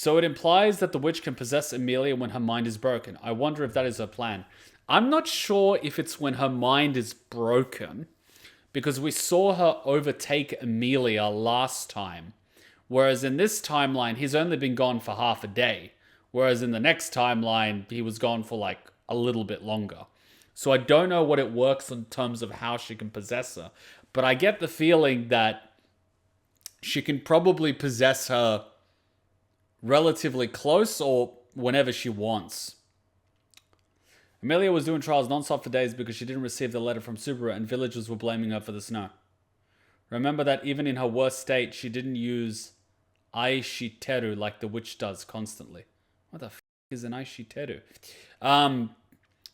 So it implies that the witch can possess Emilia when her mind is broken. I wonder if that is her plan. I'm not sure if it's when her mind is broken, because we saw her overtake Emilia last time. Whereas in this timeline, he's only been gone for half a day. Whereas in the next timeline, he was gone for like a little bit longer. So I don't know what it works in terms of how she can possess her. But I get the feeling that she can probably possess her relatively close or whenever she wants. Emilia was doing trials non-stop for days because she didn't receive the letter from Subaru and villagers were blaming her for the snow. Remember that even in her worst state, she didn't use Aishiteru like the witch does constantly. What the f*** is an Aishiteru?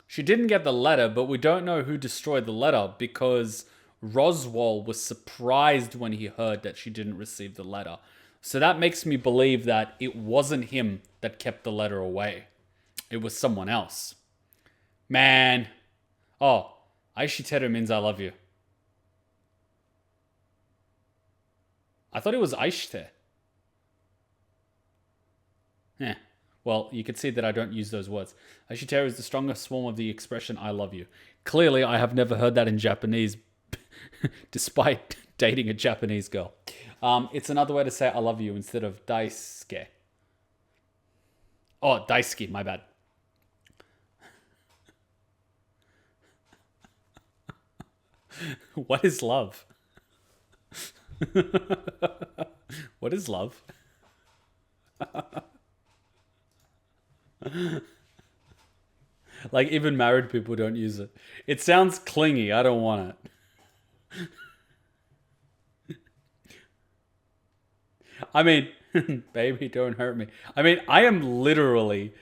She didn't get the letter, but we don't know who destroyed the letter because Roswaal was surprised when he heard that she didn't receive the letter. So that makes me believe that it wasn't him that kept the letter away. It was someone else. Man. Oh, Aishiteru means I love you. I thought it was Aishte. Yeah. Well, you can see that I don't use those words. Aishiteru is the strongest form of the expression I love you. Clearly, I have never heard that in Japanese, despite dating a Japanese girl. It's another way to say I love you instead of daisuke. Oh, daisuke, my bad. What is love? What is love? Like, even married people don't use it. It sounds clingy. I don't want it. I mean, baby, don't hurt me. I mean, I am literally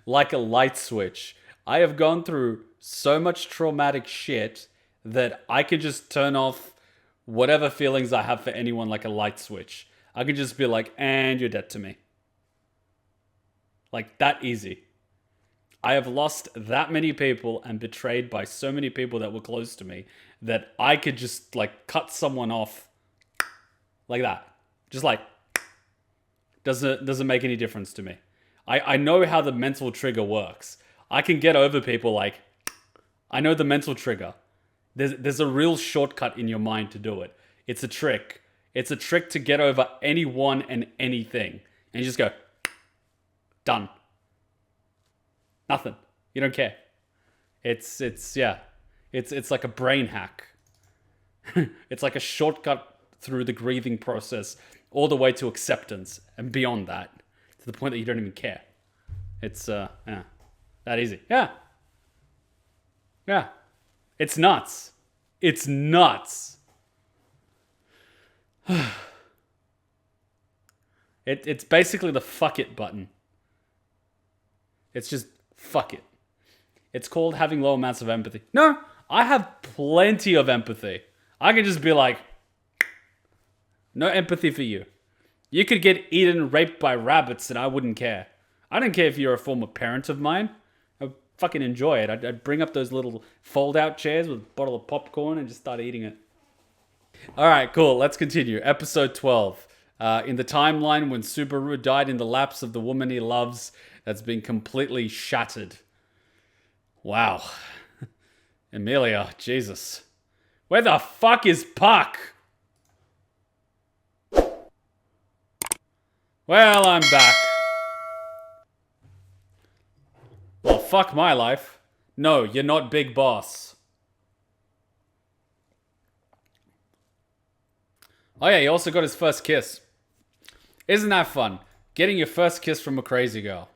like a light switch. I have gone through so much traumatic shit that I can just turn off whatever feelings I have for anyone like a light switch. I can just be like, and you're dead to me. Like, that easy. I have lost that many people and betrayed by so many people that were close to me that I could just like cut someone off like that. Just like, doesn't make any difference to me. I know how the mental trigger works. I can get over people like, I know the mental trigger. There's a real shortcut in your mind to do it. It's a trick. It's a trick to get over anyone and anything. And you just go, done. Nothing. You don't care. It's like a brain hack. It's like a shortcut through the grieving process all the way to acceptance and beyond that, to the point that you don't even care. It's that easy. Yeah. It's nuts. It's nuts. It's basically the fuck it button. It's just fuck it. It's called having low amounts of empathy. No, I have plenty of empathy. I can just be like, no empathy for you. You could get eaten, raped by rabbits and I wouldn't care. I don't care if you're a former parent of mine. I'd fucking enjoy it. I'd bring up those little fold-out chairs with a bottle of popcorn and just start eating it. All right, cool. Let's continue. Episode 12. In the timeline when Subaru died in the laps of the woman he loves, that's been completely shattered. Wow. Emilia, Jesus. Where the fuck is Puck? Well, I'm back. Well, fuck my life. No, you're not Big Boss. Oh yeah, he also got his first kiss. Isn't that fun? Getting your first kiss from a crazy girl.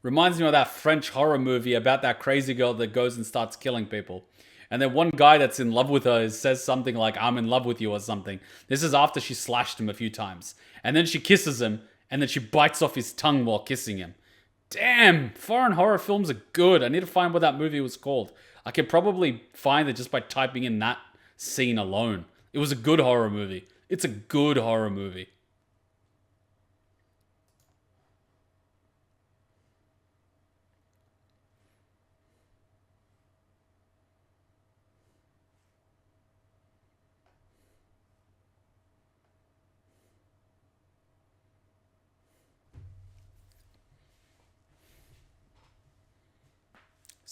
Reminds me of that French horror movie about that crazy girl that goes and starts killing people. And then one guy that's in love with her says something like, I'm in love with you or something. This is after she slashed him a few times. And then she kisses him, and then she bites off his tongue while kissing him. Damn, foreign horror films are good. I need to find what that movie was called. I can probably find it just by typing in that scene alone. It was a good horror movie. It's a good horror movie.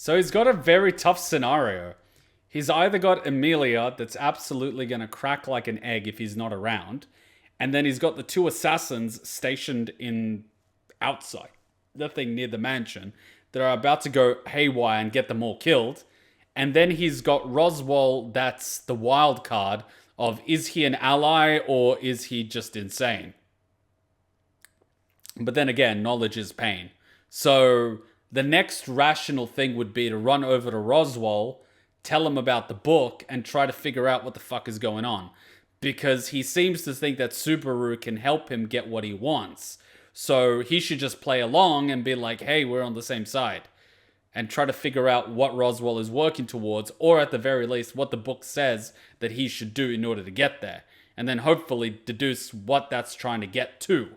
So he's got a very tough scenario. He's either got Emilia that's absolutely going to crack like an egg if he's not around, and then he's got the two assassins stationed in outside the thing near the mansion that are about to go haywire and get them all killed. And then he's got Roswaal that's the wild card of, is he an ally or is he just insane? But then again, knowledge is pain. So the next rational thing would be to run over to Roswaal, tell him about the book, and try to figure out what the fuck is going on. Because he seems to think that Subaru can help him get what he wants. So he should just play along and be like, hey, we're on the same side. And try to figure out what Roswaal is working towards, or at the very least, what the book says that he should do in order to get there. And then hopefully deduce what that's trying to get to.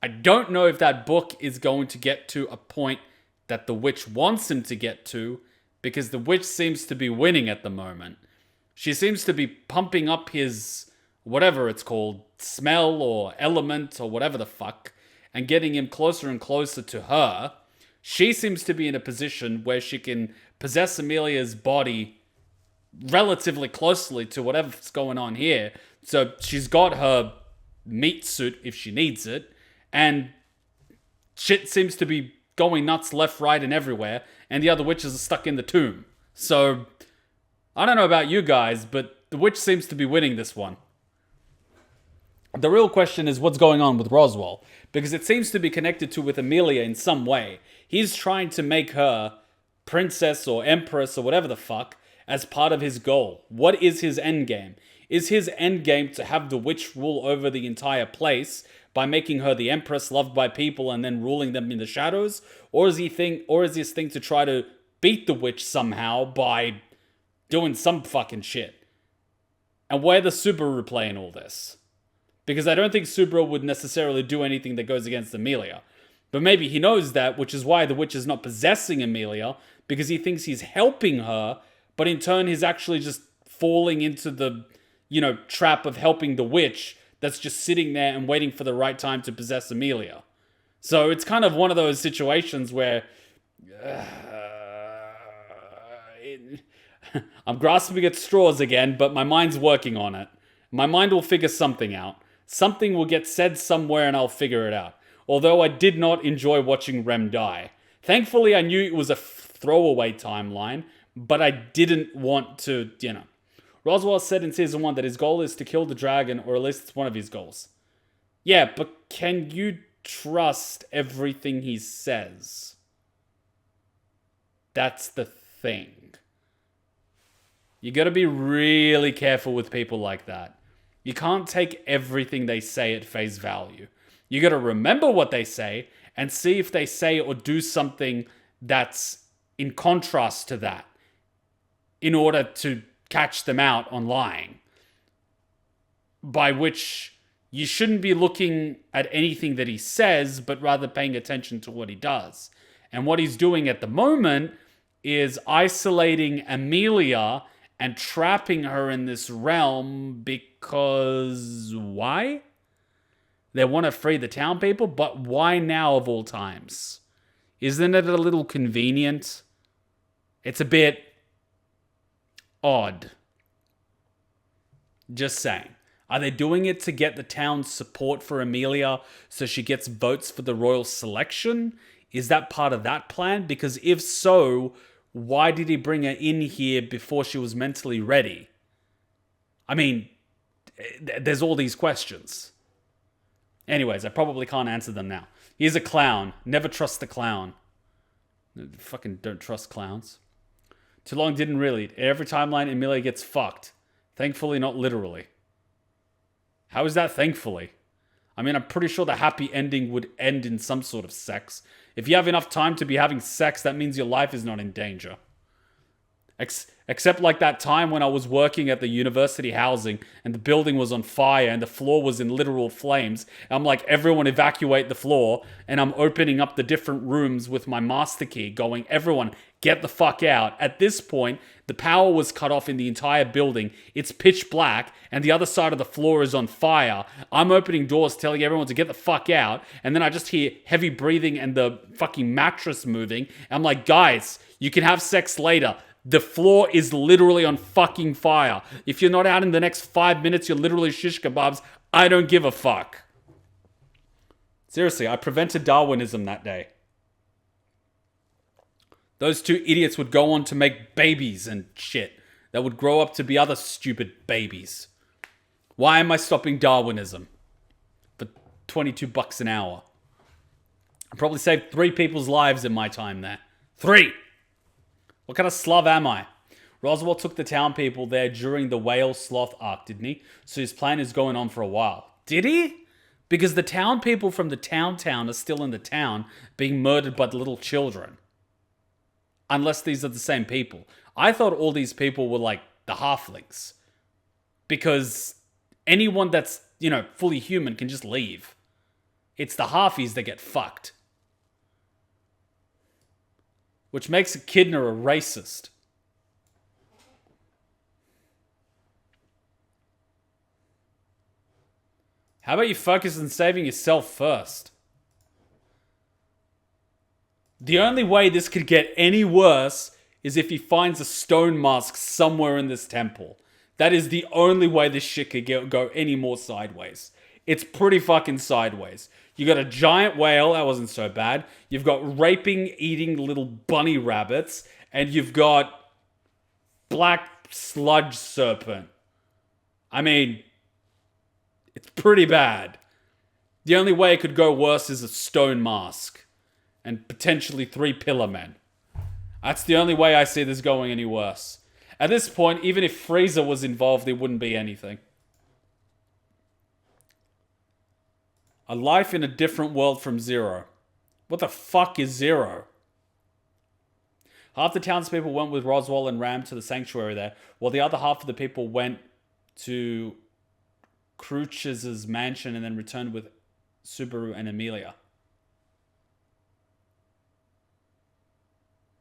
I don't know if that book is going to get to a point that the witch wants him to get to, because the witch seems to be winning at the moment. She seems to be pumping up his, whatever it's called, smell or element or whatever the fuck, and getting him closer and closer to her. She seems to be in a position where she can possess Emilia's body relatively closely to whatever's going on here. So she's got her meat suit if she needs it, and shit seems to be going nuts left, right, and everywhere, and the other witches are stuck in the tomb. So I don't know about you guys, but the witch seems to be winning this one. The real question is what's going on with Roswaal, because it seems to be connected to with Emilia in some way. He's trying to make her princess or empress or whatever the fuck as part of his goal. What is his endgame? Is his endgame to have the witch rule over the entire place by making her the empress loved by people and then ruling them in the shadows? Or is his thing to try to beat the witch somehow by doing some fucking shit? And where does Subaru play in all this? Because I don't think Subaru would necessarily do anything that goes against Emilia. But maybe he knows that, which is why the witch is not possessing Emilia, because he thinks he's helping her, but in turn he's actually just falling into the, trap of helping the witch that's just sitting there and waiting for the right time to possess Emilia. So it's kind of one of those situations where I'm grasping at straws again, but my mind's working on it. My mind will figure something out. Something will get said somewhere and I'll figure it out. Although I did not enjoy watching Rem die. Thankfully, I knew it was a throwaway timeline, but I didn't want to, Roswaal said in season 1 that his goal is to kill the dragon, or at least it's one of his goals. Yeah, but can you trust everything he says? That's the thing. You gotta be really careful with people like that. You can't take everything they say at face value. You gotta remember what they say and see if they say or do something that's in contrast to that in order to catch them out on lying. By which you shouldn't be looking at anything that he says, but rather paying attention to what he does. And what he's doing at the moment is isolating Emilia and trapping her in this realm because why? They want to free the town people, but why now of all times? Isn't it a little convenient? It's a bit odd. Just saying. Are they doing it to get the town's support for Emilia so she gets votes for the royal selection? Is that part of that plan? Because if so, why did he bring her in here before she was mentally ready? I mean, there's all these questions. Anyways, I probably can't answer them now. He's a clown. Never trust the clown. Fucking don't trust clowns. Too long didn't really. Every timeline, Emilia gets fucked. Thankfully, not literally. How is that thankfully? I mean, I'm pretty sure the happy ending would end in some sort of sex. If you have enough time to be having sex, that means your life is not in danger. Except like that time when I was working at the university housing and the building was on fire and the floor was in literal flames. I'm like, everyone evacuate the floor, and I'm opening up the different rooms with my master key going, everyone get the fuck out. At this point, the power was cut off in the entire building. It's pitch black and the other side of the floor is on fire. I'm opening doors telling everyone to get the fuck out, and then I just hear heavy breathing and the fucking mattress moving. I'm like, guys, you can have sex later. The floor is literally on fucking fire. If you're not out in the next 5 minutes, you're literally shish kebabs. I don't give a fuck. Seriously, I prevented Darwinism that day. Those two idiots would go on to make babies and shit that would grow up to be other stupid babies. Why am I stopping Darwinism? For $22 an hour. I probably saved 3 people's lives in my time there. 3! What kind of slov am I? Roswaal took the town people there during the whale sloth arc, didn't he? So his plan is going on for a while. Did he? Because the town people from the town are still in the town being murdered by the little children. Unless these are the same people. I thought all these people were like the halflings. Because anyone that's, fully human can just leave. It's the halfies that get fucked. Which makes Echidna a racist. How about you focus on saving yourself first? The only way this could get any worse is if he finds a stone mask somewhere in this temple. That is the only way this shit could go any more sideways. It's pretty fucking sideways. You got a giant whale, that wasn't so bad. You've got raping, eating little bunny rabbits. And you've got black sludge serpent. I mean, it's pretty bad. The only way it could go worse is a stone mask. And potentially 3 pillar men. That's the only way I see this going any worse. At this point, even if Frieza was involved, there wouldn't be anything. A life in a different world from Zero. What the fuck is Zero? Half the townspeople went with Roswaal and Ram to the sanctuary there, while the other half of the people went to Cruch's mansion and then returned with Subaru and Emilia.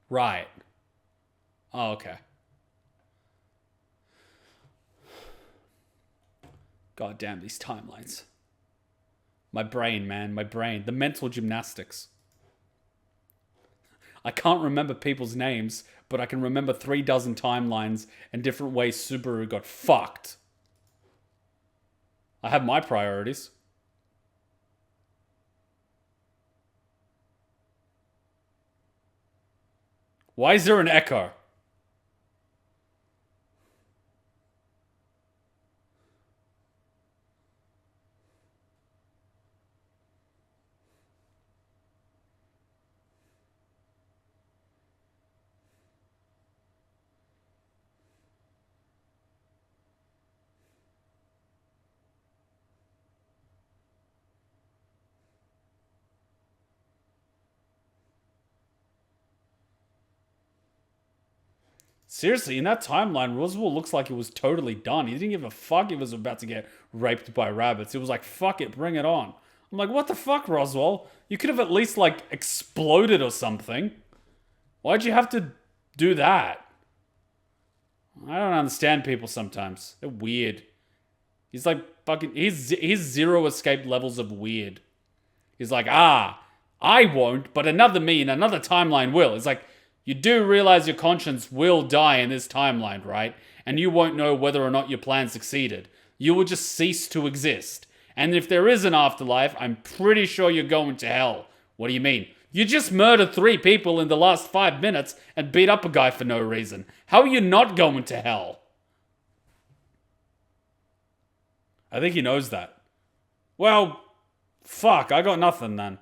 Right. Oh, okay. God damn these timelines. My brain, man. My brain. The mental gymnastics. I can't remember people's names, but I can remember 3 dozen timelines and different ways Subaru got fucked. I have my priorities. Why is there an echo? Seriously, in that timeline, Roswaal looks like it was totally done. He didn't give a fuck he was about to get raped by rabbits. It was like, fuck it, bring it on. I'm like, what the fuck, Roswaal? You could have at least, exploded or something. Why'd you have to do that? I don't understand people sometimes. They're weird. He's like fucking... He's zero escape levels of weird. He's like, I won't, but another me in another timeline will. It's like... You do realize your conscience will die in this timeline, right? And you won't know whether or not your plan succeeded. You will just cease to exist. And if there is an afterlife, I'm pretty sure you're going to hell. What do you mean? You just murdered 3 people in the last 5 minutes and beat up a guy for no reason. How are you not going to hell? I think he knows that. Well, fuck, I got nothing then.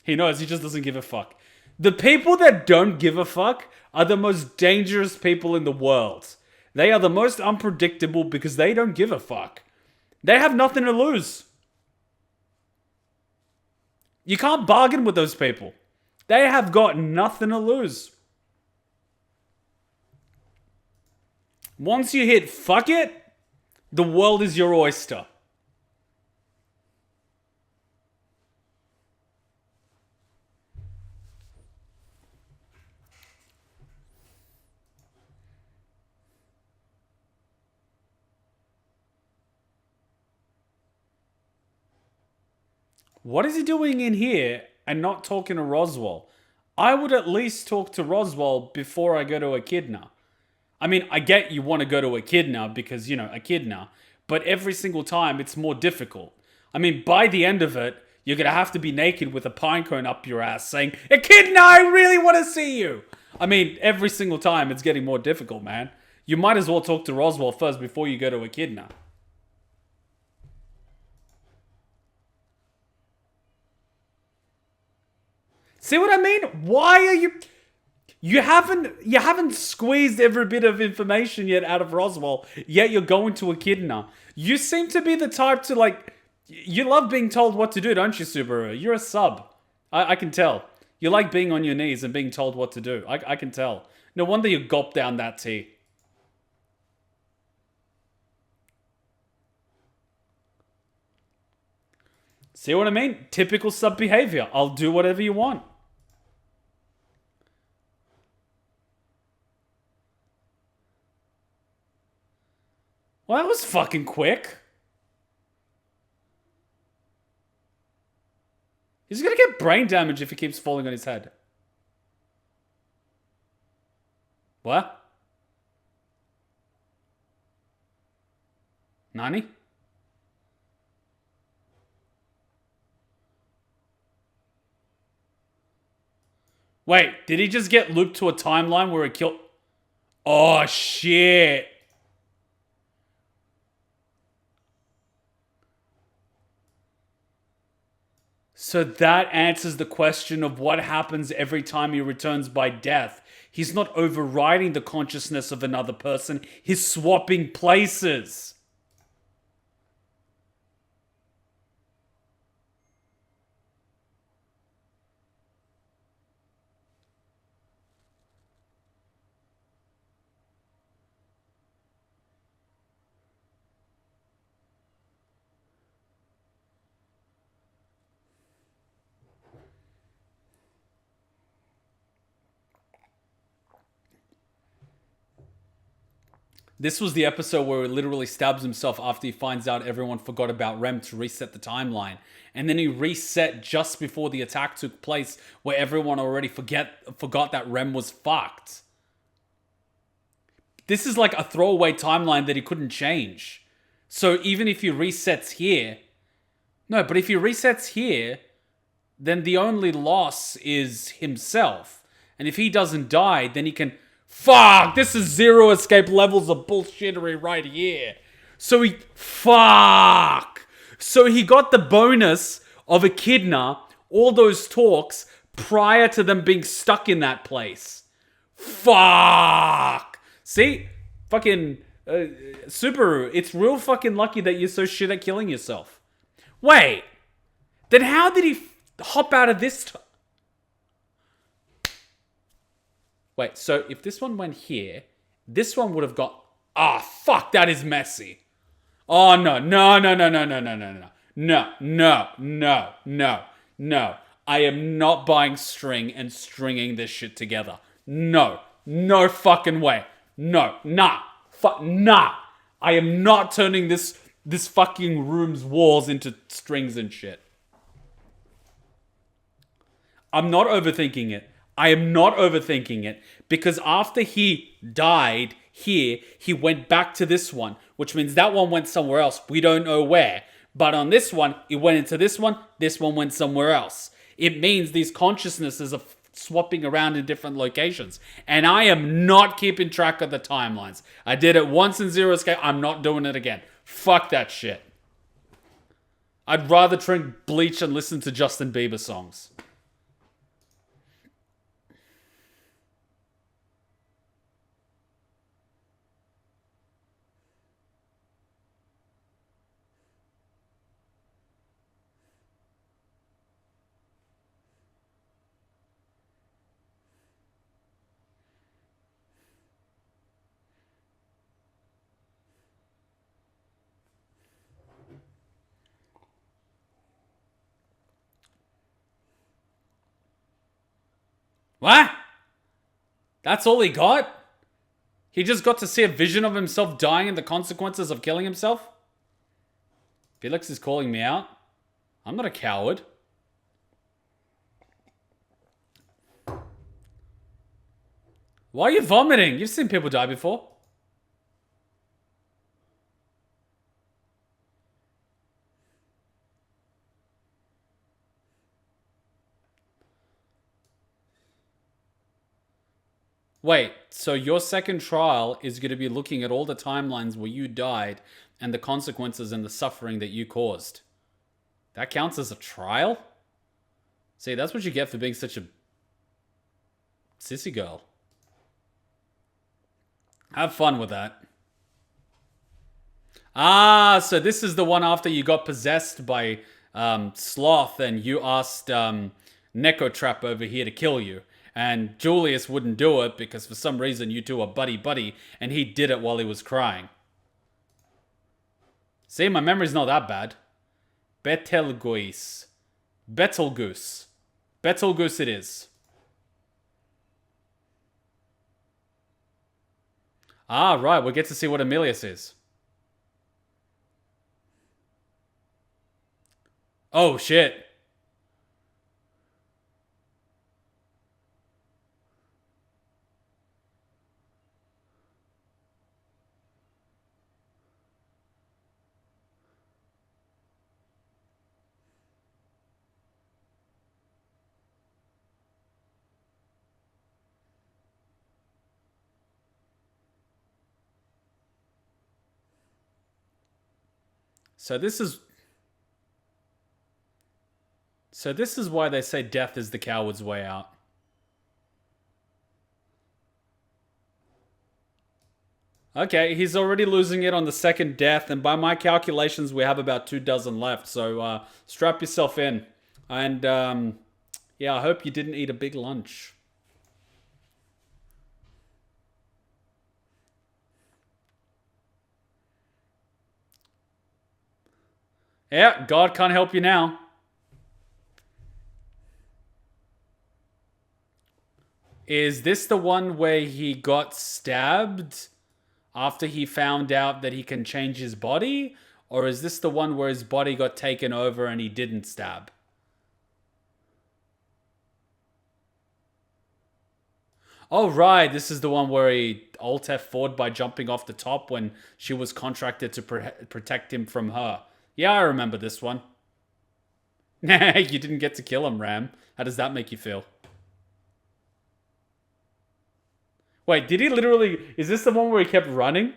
He knows, he just doesn't give a fuck. The people that don't give a fuck are the most dangerous people in the world. They are the most unpredictable because they don't give a fuck. They have nothing to lose. You can't bargain with those people. They have got nothing to lose. Once you hit fuck it, the world is your oyster. What is he doing in here and not talking to Roswaal? I would at least talk to Roswaal before I go to Echidna. I mean, I get you want to go to Echidna because, Echidna, but every single time it's more difficult. I mean, by the end of it, you're going to have to be naked with a pine cone up your ass saying, Echidna, I really want to see you. I mean, every single time it's getting more difficult, man. You might as well talk to Roswaal first before you go to Echidna. See what I mean? Why are you... You haven't squeezed every bit of information yet out of Roswaal, yet you're going to Echidna. You seem to be the type to, you love being told what to do, don't you, Subaru? You're a sub. I can tell. You like being on your knees and being told what to do. I can tell. No wonder you gulp down that tea. See what I mean? Typical sub behavior. I'll do whatever you want. Well, that was fucking quick. He's gonna get brain damage if he keeps falling on his head. What? Nani? Wait, did he just get looped to a timeline where he killed... Oh, shit. So that answers the question of what happens every time he returns by death. He's not overriding the consciousness of another person. He's swapping places. This was the episode where he literally stabs himself after he finds out everyone forgot about Rem to reset the timeline. And then he reset just before the attack took place, where everyone already forgot that Rem was fucked. This is like a throwaway timeline that he couldn't change. So even if he resets here... No, but if he resets here, then the only loss is himself. And if he doesn't die, then he can... Fuck! This is zero escape levels of bullshittery right here. So he... Fuck! So he got the bonus of Echidna, all those talks, prior to them being stuck in that place. Fuck! See? Fucking... Subaru, it's real fucking lucky that you're so shit at killing yourself. Wait! Then how did he hop out of this... Wait, so if this one went here, this one would have got... Ah, fuck, that is messy. Oh, no. No. I am not buying string and stringing this shit together. No fucking way. No, nah. I am not turning this fucking room's walls into strings and shit. I'm not overthinking it. I am not overthinking it because after he died here, he went back to this one, which means that one went somewhere else. We don't know where. But on this one, it went into this one went somewhere else. It means these consciousnesses are swapping around in different locations. And I am not keeping track of the timelines. I did it once in Zero Escape. I'm not doing it again. Fuck that shit. I'd rather drink bleach and listen to Justin Bieber songs. What? That's all he got? He just got to see a vision of himself dying and the consequences of killing himself? Felix is calling me out. I'm not a coward. Why are you vomiting? You've seen people die before. Wait, so your second trial is going to be looking at all the timelines where you died and the consequences and the suffering that you caused. That counts as a trial? See, that's what you get for being such a sissy girl. Have fun with that. Ah, so this is the one after you got possessed by Sloth and you asked Nekotrap over here to kill you. And Julius wouldn't do it because for some reason you two are buddy-buddy and he did it while he was crying. See, my memory's not that bad. Betelgeuse. Betelgeuse. Betelgeuse it is. Ah, right, we get to see what Emilia says. Oh, shit. So this is why they say death is the coward's way out. Okay, he's already losing it on the second death, and by my calculations, we have about 24 left. So strap yourself in, and yeah, I hope you didn't eat a big lunch. Yeah, God can't help you now. Is this the one where he got stabbed after he found out that he can change his body? Or is this the one where his body got taken over and he didn't stab? Oh, right. This is the one where he Alt F4'd by jumping off the top when she was contracted to protect him from her. Yeah, I remember this one. Nah, you didn't get to kill him, Ram. How does that make you feel? Wait, did he literally... Is this the one where he kept running?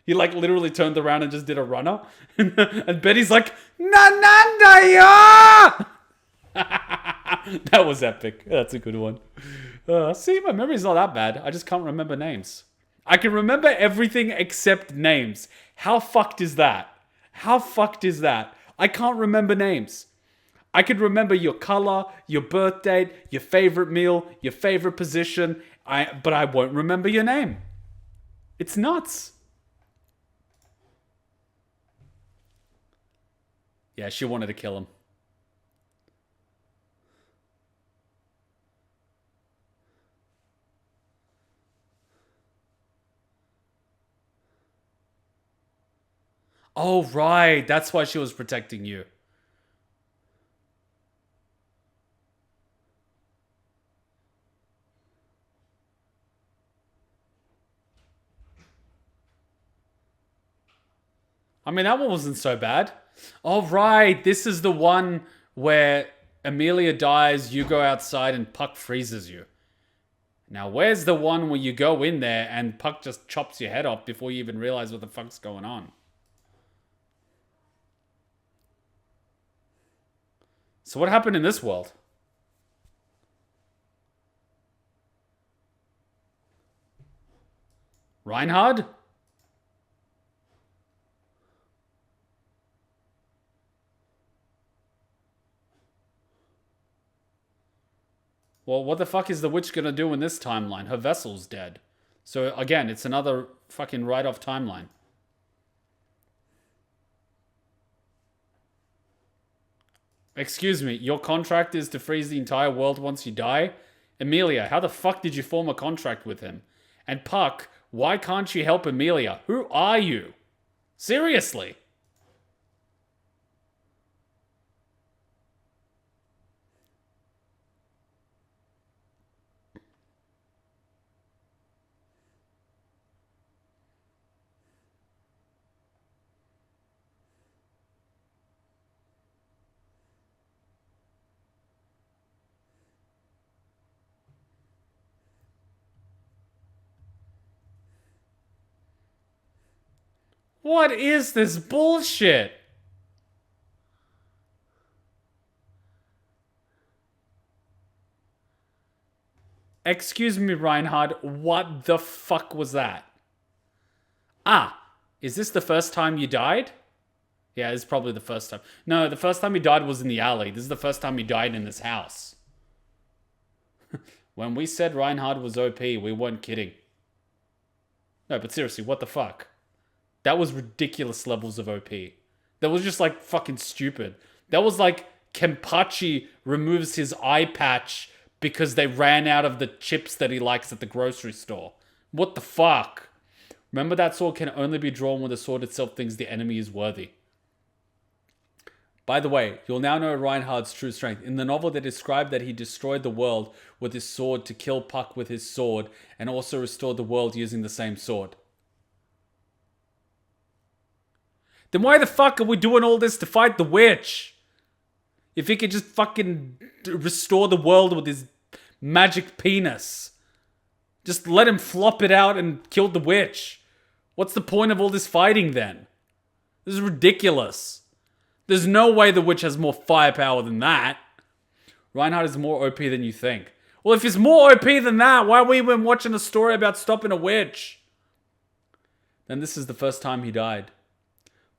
He like literally turned around and just did a runner? And Betty's like, Nanandaya! That was epic. That's a good one. See, my memory's not that bad. I just can't remember names. I can remember everything except names. How fucked is that? How fucked is that? I can't remember names. I could remember your color, your birth date, your favorite meal, your favorite position, but I won't remember your name. It's nuts. Yeah, she wanted to kill him. Oh, right. That's why she was protecting you. I mean, that one wasn't so bad. Oh, right. This is the one where Emilia dies, you go outside, and Puck freezes you. Now, where's the one where you go in there and Puck just chops your head off before you even realize what the fuck's going on? So what happened in this world? Reinhard? Well, what the fuck is the witch gonna do in this timeline? Her vessel's dead. So again, it's another fucking write-off timeline. Excuse me, your contract is to freeze the entire world once you die? Emilia, how the fuck did you form a contract with him? And Puck, why can't you help Emilia? Who are you? Seriously. What is this bullshit? Excuse me, Reinhard, what the fuck was that? Ah, is this the first time you died? Yeah, it's probably the first time. No, the first time he died was in the alley. This is the first time he died in this house. When we said Reinhard was OP, we weren't kidding. No, but seriously, what the fuck? That was ridiculous levels of OP. That was just like fucking stupid. That was like Kenpachi removes his eye patch because they ran out of the chips that he likes at the grocery store. What the fuck? Remember, that sword can only be drawn when the sword itself thinks the enemy is worthy. By the way, you'll now know Reinhard's true strength. In the novel, they described that he destroyed the world with his sword to kill Puck with his sword, and also restored the world using the same sword. Then why the fuck are we doing all this to fight the witch? If he could just fucking restore the world with his magic penis. Just let him flop it out and kill the witch. What's the point of all this fighting then? This is ridiculous. There's no way the witch has more firepower than that. Reinhard is more OP than you think. Well, if he's more OP than that, why are we even watching a story about stopping a witch? Then this is the first time he died.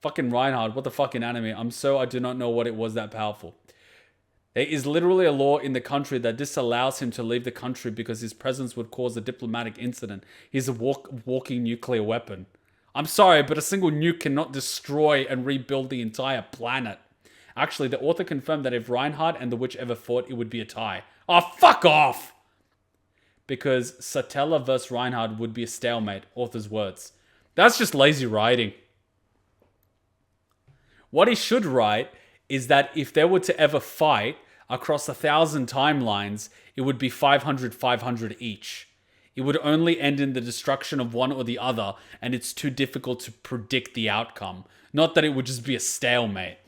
Fucking Reinhard, what the fucking anime? I do not know what it was that powerful. There is literally a law in the country that disallows him to leave the country because his presence would cause a diplomatic incident. He's a walking nuclear weapon. I'm sorry, but a single nuke cannot destroy and rebuild the entire planet. Actually, the author confirmed that if Reinhard and the witch ever fought, it would be a tie. Oh, fuck off! Because Satella versus Reinhard would be a stalemate, author's words. That's just lazy writing. What he should write is that if they were to ever fight across 1,000 timelines, it would be 500 each. It would only end in the destruction of one or the other, and it's too difficult to predict the outcome. Not that it would just be a stalemate.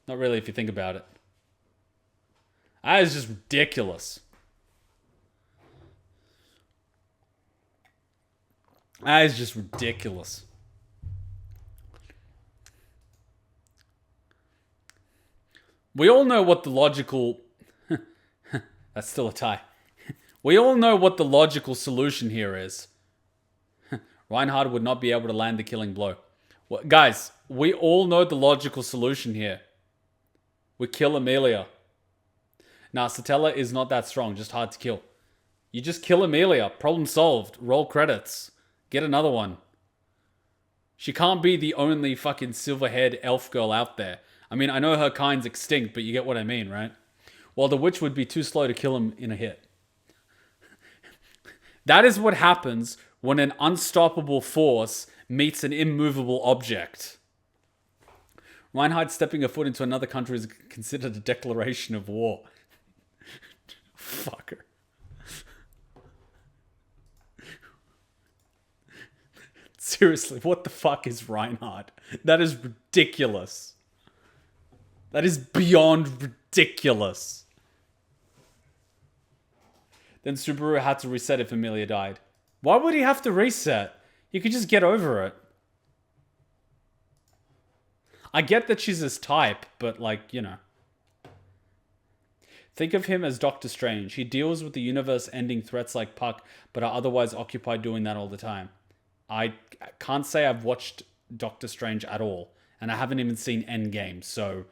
Not really, if you think about it. That is just ridiculous. That is just ridiculous. We all know what the logical... That's still a tie. We all know what the logical solution here is. Reinhard would not be able to land the killing blow. Well, guys, we all know the logical solution here. We kill Emilia. Now, Satella is not that strong, just hard to kill. You just kill Emilia. Problem solved. Roll credits. Get another one. She can't be the only fucking silver-haired elf girl out there. I mean, I know her kind's extinct, but you get what I mean, right? Well, the witch would be too slow to kill him in a hit. That is what happens when an unstoppable force meets an immovable object. Reinhard stepping a foot into another country is considered a declaration of war. Fucker. Seriously, what the fuck is Reinhard? That is ridiculous. That is beyond ridiculous. Then Subaru had to reset if Emilia died. Why would he have to reset? You could just get over it. I get that she's his type, but like, you know. Think of him as Doctor Strange. He deals with the universe-ending threats like Puck, but are otherwise occupied doing that all the time. I can't say I've watched Doctor Strange at all, and I haven't even seen Endgame, so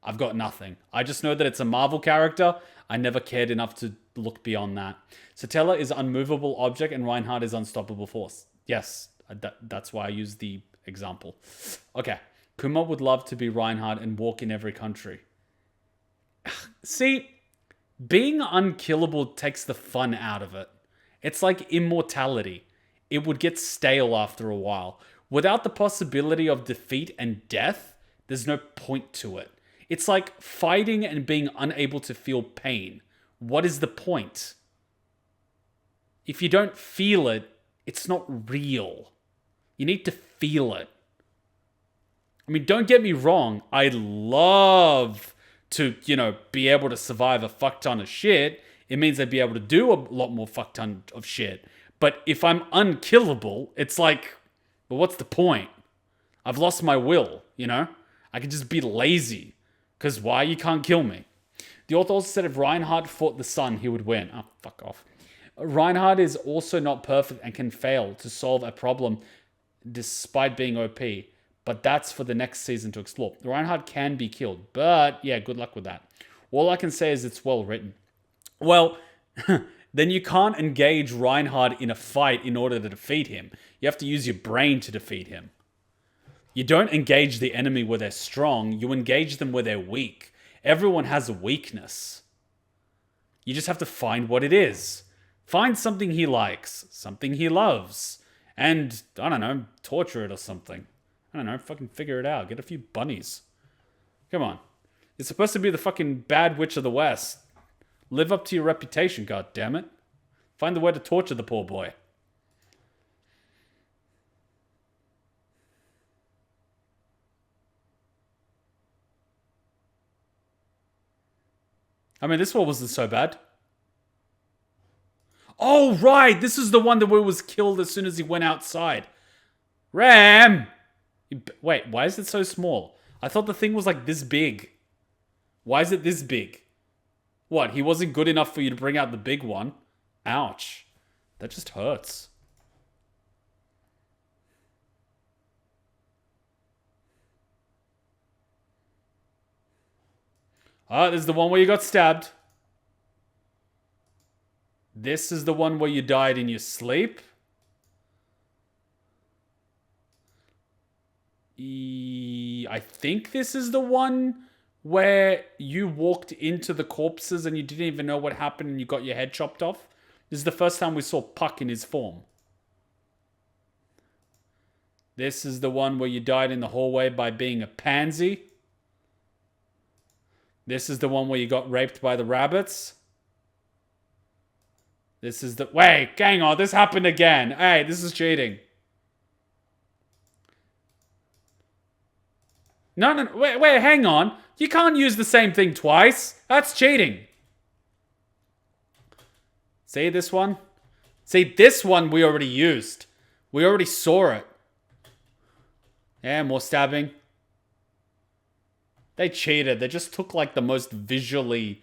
I've got nothing. I just know that it's a Marvel character. I never cared enough to look beyond that. Satella is unmovable object and Reinhard is unstoppable force. Yes, that's why I use the example. Okay, Kuma would love to be Reinhard and walk in every country. See, Being unkillable takes the fun out of it. It's like immortality. It would get stale after a while. Without the possibility of defeat and death, there's no point to it. It's like fighting and being unable to feel pain. What is the point? If you don't feel it, it's not real. You need to feel it. I mean, don't get me wrong. I'd love to, be able to survive a fuck ton of shit. It means I'd be able to do a lot more fuck ton of shit. But if I'm unkillable, it's like, well, what's the point? I've lost my will, I can just be lazy. Because why? You can't kill me. The author also said if Reinhard fought the sun, he would win. Oh, fuck off. Reinhard is also not perfect and can fail to solve a problem despite being OP. But that's for the next season to explore. Reinhard can be killed. But, yeah, good luck with that. All I can say is it's well written. Well, then you can't engage Reinhard in a fight in order to defeat him. You have to use your brain to defeat him. You don't engage the enemy where they're strong. You engage them where they're weak. Everyone has a weakness. You just have to find what it is. Find something he likes, something he loves, and, I don't know, torture it or something. I don't know, fucking figure it out. Get a few bunnies. Come on. You're supposed to be the fucking bad witch of the West. Live up to your reputation, goddammit. Find the way to torture the poor boy. I mean, this one wasn't so bad. Oh, right. This is the one that was killed as soon as he went outside. Ram! Wait, why is it so small? I thought the thing was like this big. Why is it this big? What, he wasn't good enough for you to bring out the big one? Ouch. That just hurts. Oh, this is the one where you got stabbed. This is the one where you died in your sleep. I think this is the one where you walked into the corpses and you didn't even know what happened and you got your head chopped off. This is the first time we saw Puck in his form. This is the one where you died in the hallway by being a pansy. This is the one where you got raped by the rabbits. This is the... Wait, hang on. This happened again. Hey, this is cheating. No. Wait, hang on. You can't use the same thing twice. That's cheating. See this one? See, this one we already used. We already saw it. Yeah, more stabbing. They cheated. They just took like the most visually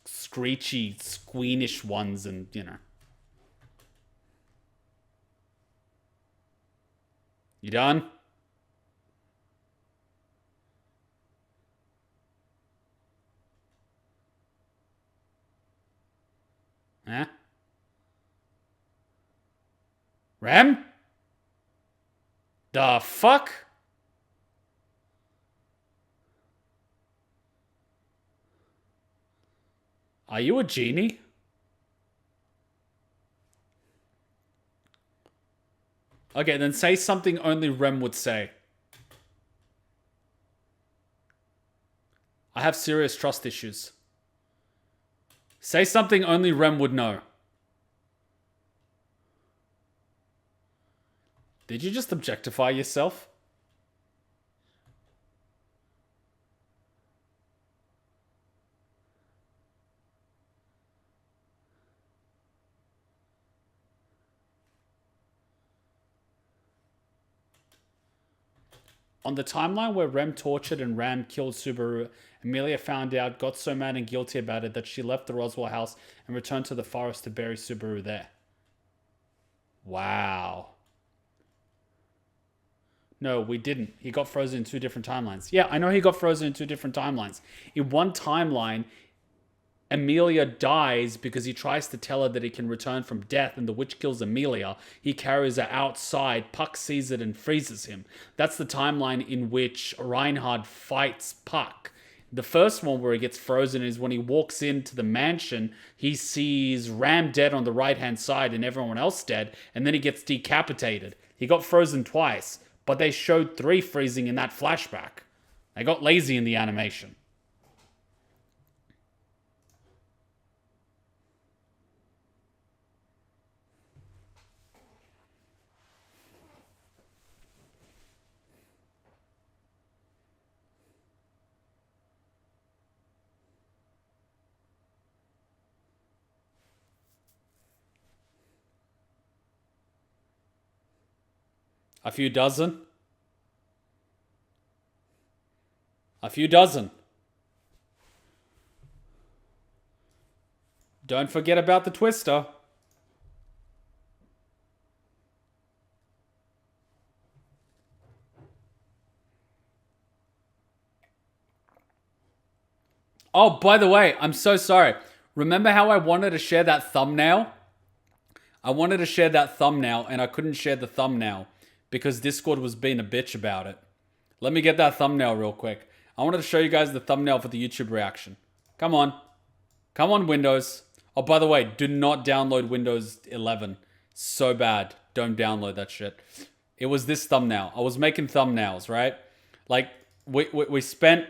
screechy, squeamish ones and, You done? Huh? Rem? The fuck? Are you a genie? Okay, then say something only Rem would say. I have serious trust issues. Say something only Rem would know. Did you just objectify yourself? On the timeline where Rem tortured and Ram killed Subaru, Emilia found out, got so mad and guilty about it that she left the Roswaal house and returned to the forest to bury Subaru there. Wow. No, we didn't. He got frozen in 2 different timelines. Yeah, I know he got frozen in 2 different timelines. In one timeline, Emilia dies because he tries to tell her that he can return from death and the witch kills Emilia. He carries her outside, Puck sees it and freezes him. That's the timeline in which Reinhard fights Puck. The first one where he gets frozen is when he walks into the mansion, he sees Ram dead on the right-hand side and everyone else dead, and then he gets decapitated. He got frozen twice, but they showed 3 freezing in that flashback. They got lazy in the animation. A few dozen? A few dozen. Don't forget about the twister. Oh, by the way, I'm so sorry. Remember how I wanted to share that thumbnail? I wanted to share that thumbnail and I couldn't share the thumbnail because Discord was being a bitch about it. Let me get that thumbnail real quick. I wanted to show you guys the thumbnail for the YouTube reaction. Come on. Come on, Windows. Oh, by the way, do not download Windows 11. So bad. Don't download that shit. It was this thumbnail. I was making thumbnails, right? Like, we spent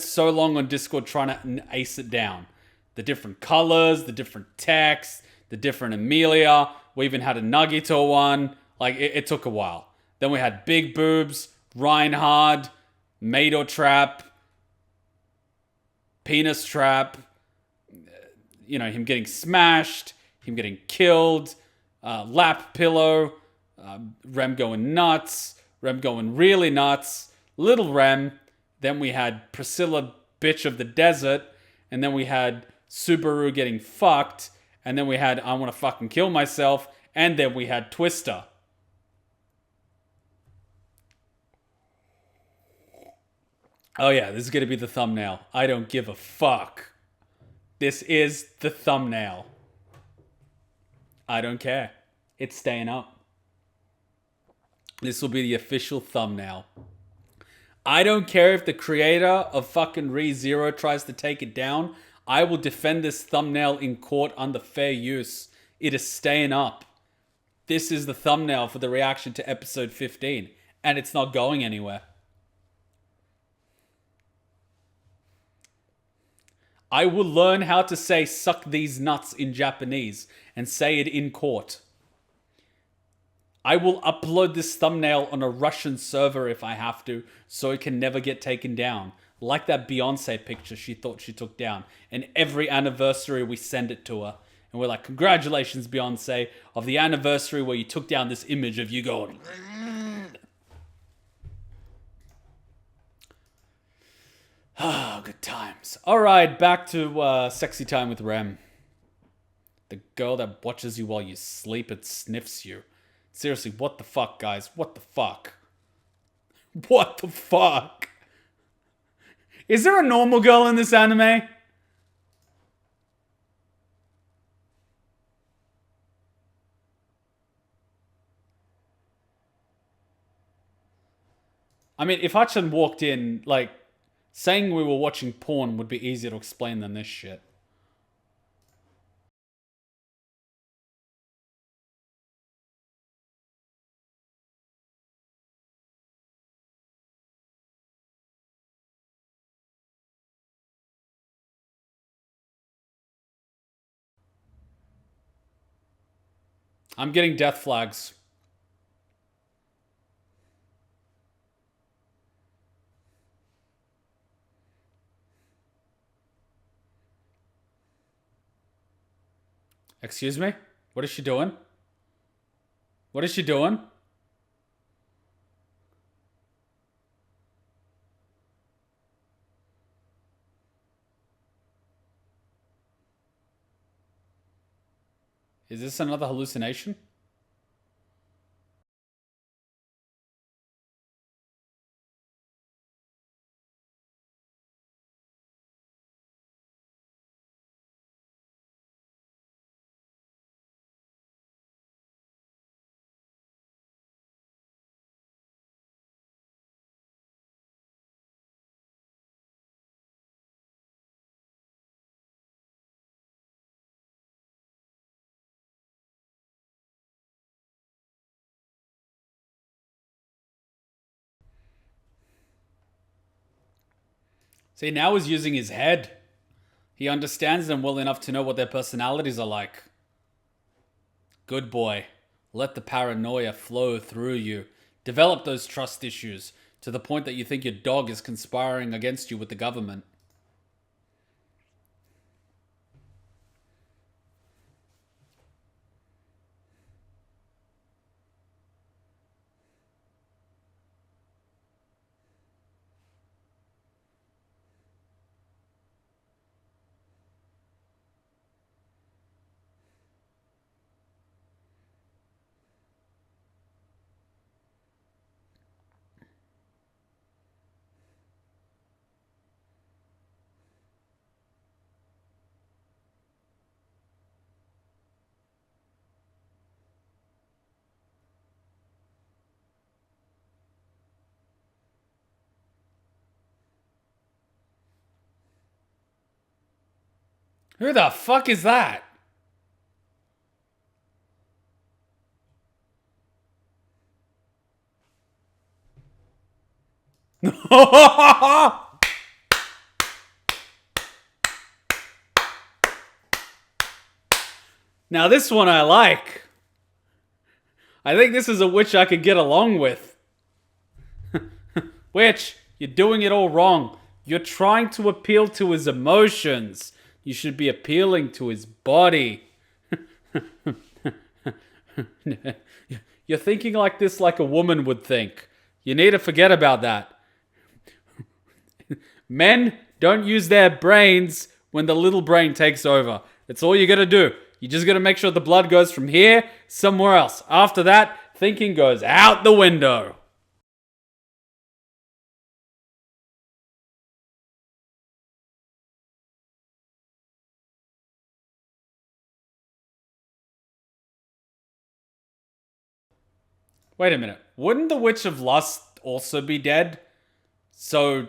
so long on Discord trying to ace it down. The different colors, the different text, the different Emilia. We even had a Nuggetor one. Like, it took a while. Then we had Big Boobs, Reinhard, Mater Trap, Penis Trap, you know, him getting smashed, him getting killed, Lap Pillow, Rem going nuts, Rem going really nuts, Little Rem. Then we had Priscilla, Bitch of the Desert, and then we had Subaru getting fucked, and then we had I Want to Fucking Kill Myself, and then we had Twister. Oh yeah, this is going to be the thumbnail. I don't give a fuck. This is the thumbnail. I don't care. It's staying up. This will be the official thumbnail. I don't care if the creator of fucking ReZero tries to take it down. I will defend this thumbnail in court under fair use. It is staying up. This is the thumbnail for the reaction to episode 15. And it's not going anywhere. I will learn how to say suck these nuts in Japanese and say it in court. I will upload this thumbnail on a Russian server if I have to, so it can never get taken down. Like that Beyonce picture she thought she took down. And every anniversary we send it to her. And we're like, congratulations, Beyonce, of the anniversary where you took down this image of you going... Ah, good times. All right, back to sexy time with Rem. The girl that watches you while you sleep and sniffs you. Seriously, what the fuck, guys? What the fuck? What the fuck? Is there a normal girl in this anime? I mean, if Hachan walked in, like, saying we were watching porn would be easier to explain than this shit. I'm getting death flags. Excuse me? What is she doing? What is she doing? Is this another hallucination? See, now he's using his head. He understands them well enough to know what their personalities are like. Good boy. Let the paranoia flow through you. Develop those trust issues to the point that you think your dog is conspiring against you with the government. Who the fuck is that? Now this one I like. I think this is a witch I could get along with. Witch, you're doing it all wrong. You're trying to appeal to his emotions. You should be appealing to his body. You're thinking like this like a woman would think. You need to forget about that. Men don't use their brains when the little brain takes over. That's all you gotta do. You just gotta make sure the blood goes from here somewhere else. After that, thinking goes out the window. Wait a minute. Wouldn't the Witch of Lust also be dead? So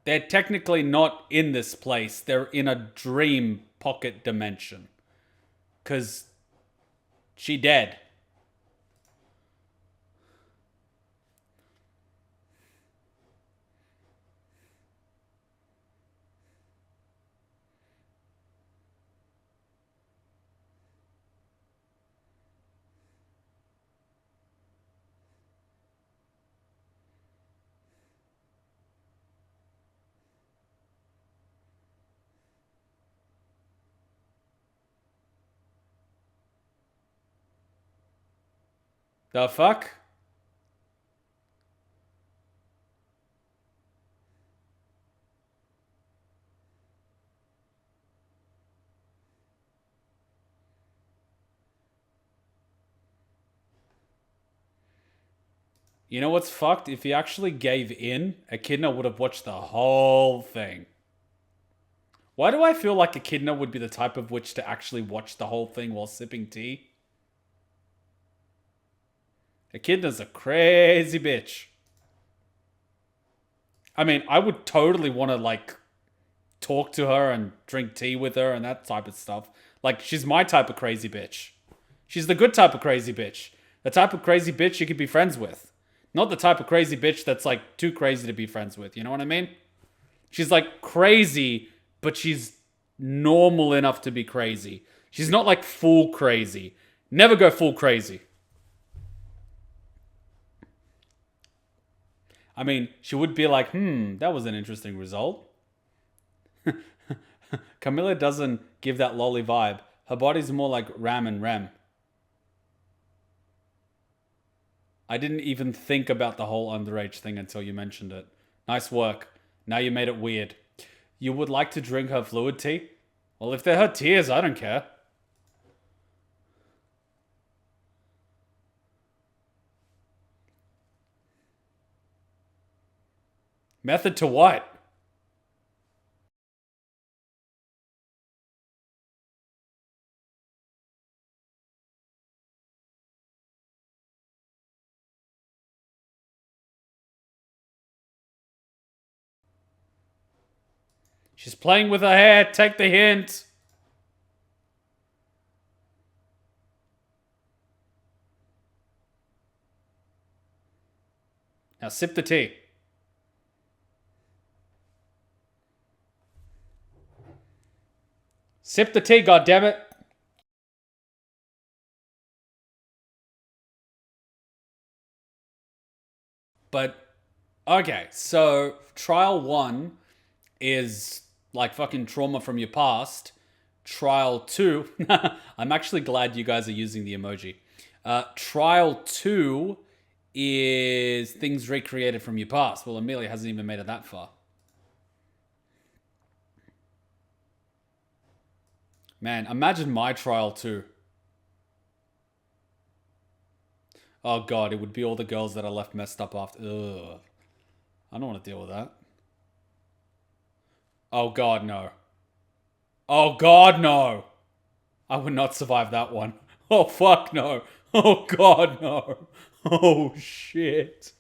they're technically not in this place. They're in a dream pocket dimension. 'Cause she dead. The fuck? You know what's fucked? If he actually gave in, Echidna would have watched the whole thing. Why do I feel like Echidna would be the type of witch to actually watch the whole thing while sipping tea? Echidna's a crazy bitch. I mean, I would totally want to, like, talk to her and drink tea with her and that type of stuff. Like, she's my type of crazy bitch. She's the good type of crazy bitch. The type of crazy bitch you could be friends with. Not the type of crazy bitch that's, like, too crazy to be friends with. You know what I mean? She's, like, crazy, but she's normal enough to be crazy. She's not, like, full crazy. Never go full crazy. I mean, she would be like, that was an interesting result. Carmilla doesn't give that lolly vibe. Her body's more like Ram and Rem. I didn't even think about the whole underage thing until you mentioned it. Nice work. Now you made it weird. You would like to drink her fluid tea? Well, if they're her tears, I don't care. Method to what? She's playing with her hair. Take the hint. Now sip the tea. Sip the tea, goddammit. But, okay, so trial 1 is like fucking trauma from your past. Trial 2, I'm actually glad you guys are using the emoji. Trial 2 is things recreated from your past. Well, Emilia hasn't even made it that far. Man, imagine my trial 2. Oh god, it would be all the girls that are left messed up after. Ugh. I don't want to deal with that. Oh god, no. Oh god, no. I would not survive that one. Oh fuck, no. Oh god, no. Oh shit.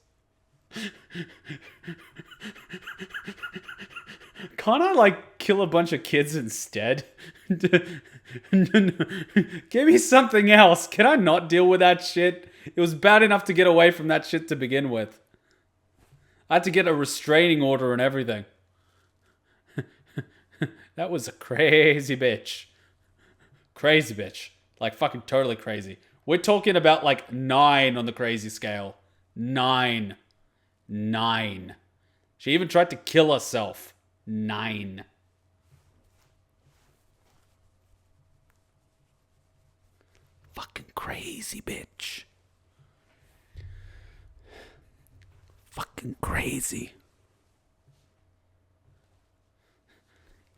Can't I like kill a bunch of kids instead? Give me something else. Can I not deal with that shit? It was bad enough to get away from that shit to begin with. I had to get a restraining order and everything. That was a crazy bitch. Crazy bitch. Like fucking totally crazy. We're talking about like 9 on the crazy scale. 9. 9. She even tried to kill herself. 9. Fucking crazy bitch. Fucking crazy.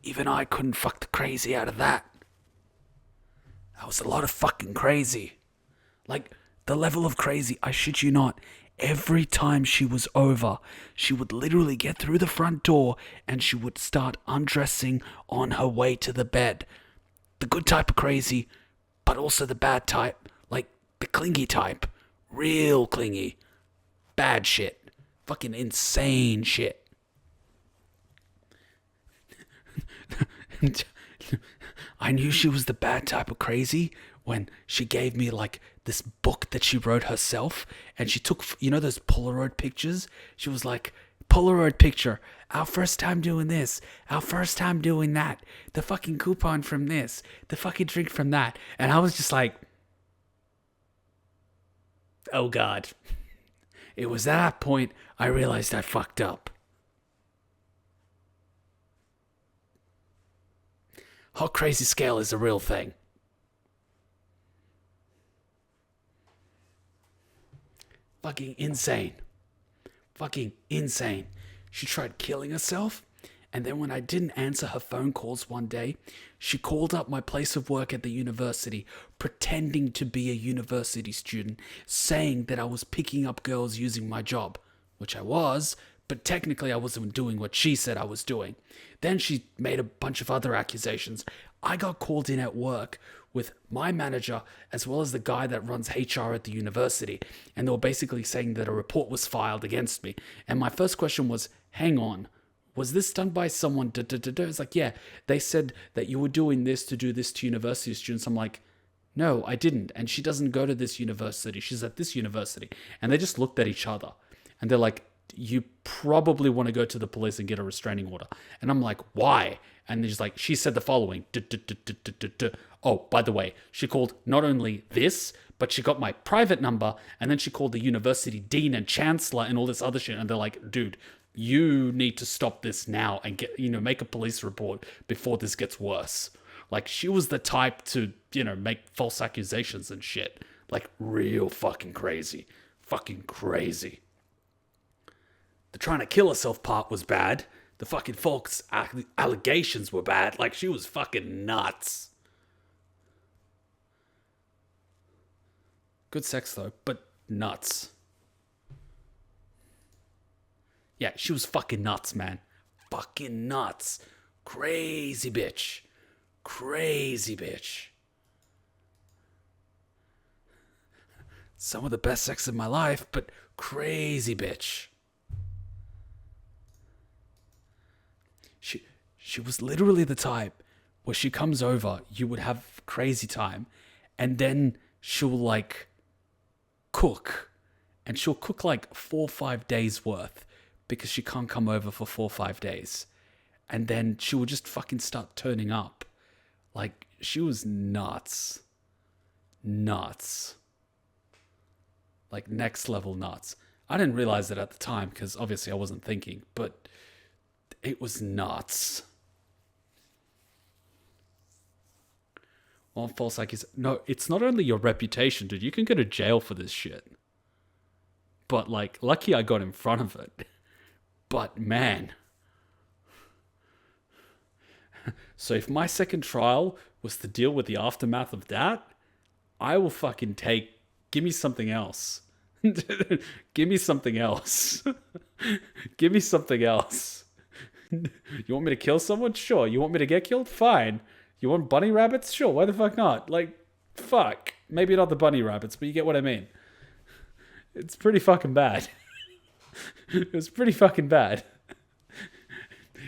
Even I couldn't fuck the crazy out of that. That was a lot of fucking crazy. Like, the level of crazy, I shit you not, every time she was over, she would literally get through the front door and she would start undressing on her way to the bed. The good type of crazy, but also the bad type, like the clingy type. Real clingy. Bad shit. Fucking insane shit. I knew she was the bad type of crazy when she gave me like this book that she wrote herself, and she took, you know, those Polaroid pictures. She was like, Polaroid picture, our first time doing this, our first time doing that, the fucking coupon from this, the fucking drink from that. And I was just like, oh god. It was at that point I realized I fucked up. Hot crazy scale is a real thing. Fucking insane. Fucking insane. She tried killing herself, and then when I didn't answer her phone calls one day, she called up my place of work at the university, pretending to be a university student, saying that I was picking up girls using my job, which I was, but technically I wasn't doing what she said I was doing. Then she made a bunch of other accusations. I got called in at work with my manager as well as the guy that runs HR at the university, and they were basically saying that a report was filed against me. And my first question was, hang on, was this done by someone? It's like, yeah, they said that you were doing this to do this to university students. I'm like, no, I didn't. And she doesn't go to this university. She's at this university. And they just looked at each other and they're like, you probably want to go to the police and get a restraining order. And I'm like, why? And they're just like, she said the following. Oh, by the way, she called not only this, but she got my private number, and then she called the university dean and chancellor and all this other shit. And they're like, dude, you need to stop this now and get, make a police report before this gets worse. Like, she was the type to, make false accusations and shit. Like, real fucking crazy. Fucking crazy. The trying to kill herself part was bad. The fucking false allegations were bad. Like, she was fucking nuts. Good sex, though, but nuts. Yeah, she was fucking nuts, man. Fucking nuts. Crazy bitch. Crazy bitch. Some of the best sex of my life, but crazy bitch. She was literally the type where she comes over, you would have crazy time, and then she'll like cook, and she'll cook like 4 or 5 days worth because she can't come over for 4 or 5 days, and then she will just fucking start turning up Like, she was nuts. Nuts. Like, next level nuts. I didn't realize it at the time because obviously I wasn't thinking, but it was nuts. One false accusation. No, it's not only your reputation, dude. You can go to jail for this shit. But, like, lucky I got in front of it. But, man. So if my second trial was to deal with the aftermath of that, I will fucking take... Give me something else. Give me something else. Give me something else. You want me to kill someone? Sure. You want me to get killed? Fine. You want bunny rabbits? Sure. Why the fuck not? Like, fuck. Maybe not the bunny rabbits, but you get what I mean. It's pretty fucking bad. It was pretty fucking bad.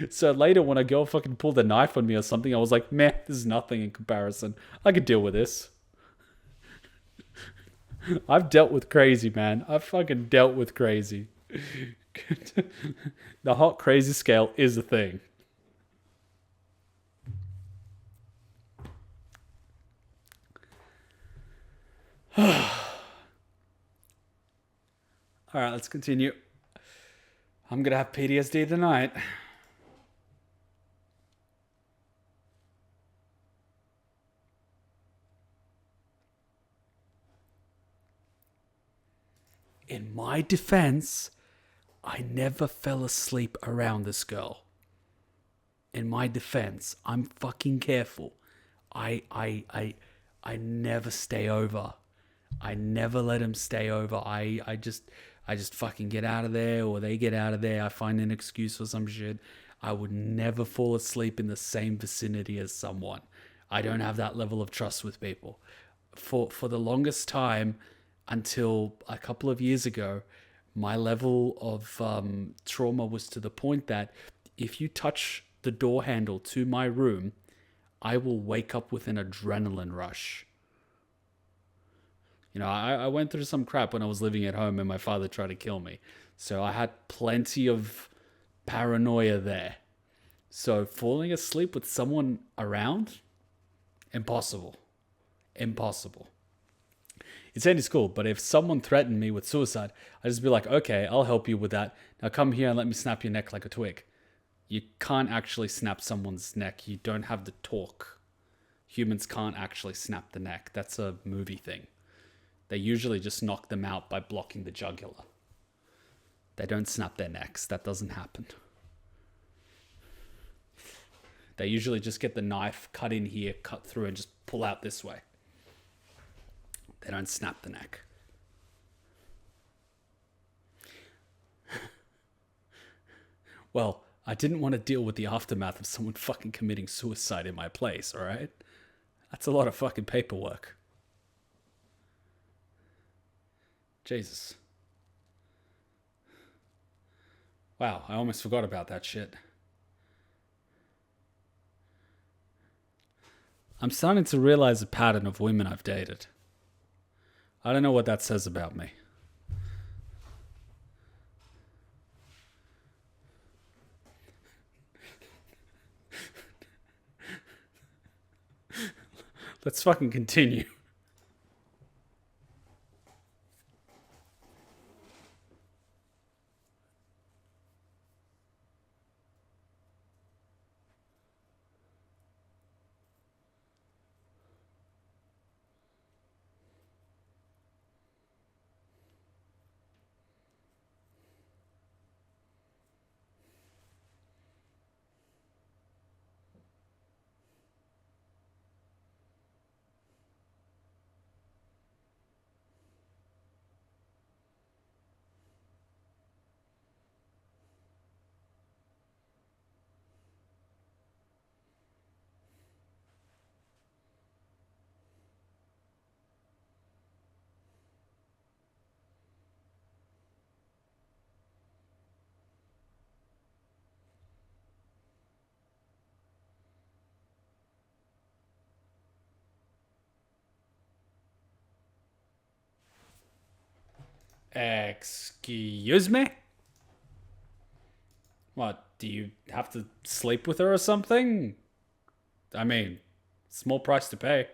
So later when a girl fucking pulled a knife on me or something, I was like, meh, this is nothing in comparison. I could deal with this. I've dealt with crazy, man. I've fucking dealt with crazy. The hot crazy scale is a thing. Alright, let's continue. I'm gonna have PTSD tonight. In my defense, I never fell asleep around this girl. In my defense, I'm fucking careful. I never stay over. I never let him stay over. I just fucking get out of there, or they get out of there. I find an excuse for some shit. I would never fall asleep in the same vicinity as someone. I don't have that level of trust with people. For the longest time, until a couple of years ago, my level of trauma was to the point that if you touch the door handle to my room, I will wake up with an adrenaline rush. You know, I went through some crap when I was living at home and my father tried to kill me. So I had plenty of paranoia there. So falling asleep with someone around? Impossible. Impossible. It's any school, but if someone threatened me with suicide, I'd just be like, okay, I'll help you with that. Now come here and let me snap your neck like a twig. You can't actually snap someone's neck. You don't have the torque. Humans can't actually snap the neck. That's a movie thing. They usually just knock them out by blocking the jugular. They don't snap their necks. That doesn't happen. They usually just get the knife, cut in here, cut through, and just pull out this way. They don't snap the neck. Well, I didn't want to deal with the aftermath of someone fucking committing suicide in my place, alright? That's a lot of fucking paperwork. Jesus. Wow, I almost forgot about that shit. I'm starting to realize a pattern of women I've dated. I don't know what that says about me. Let's fucking continue. Excuse me? What, do you have to sleep with her or something? I mean, Small price to pay.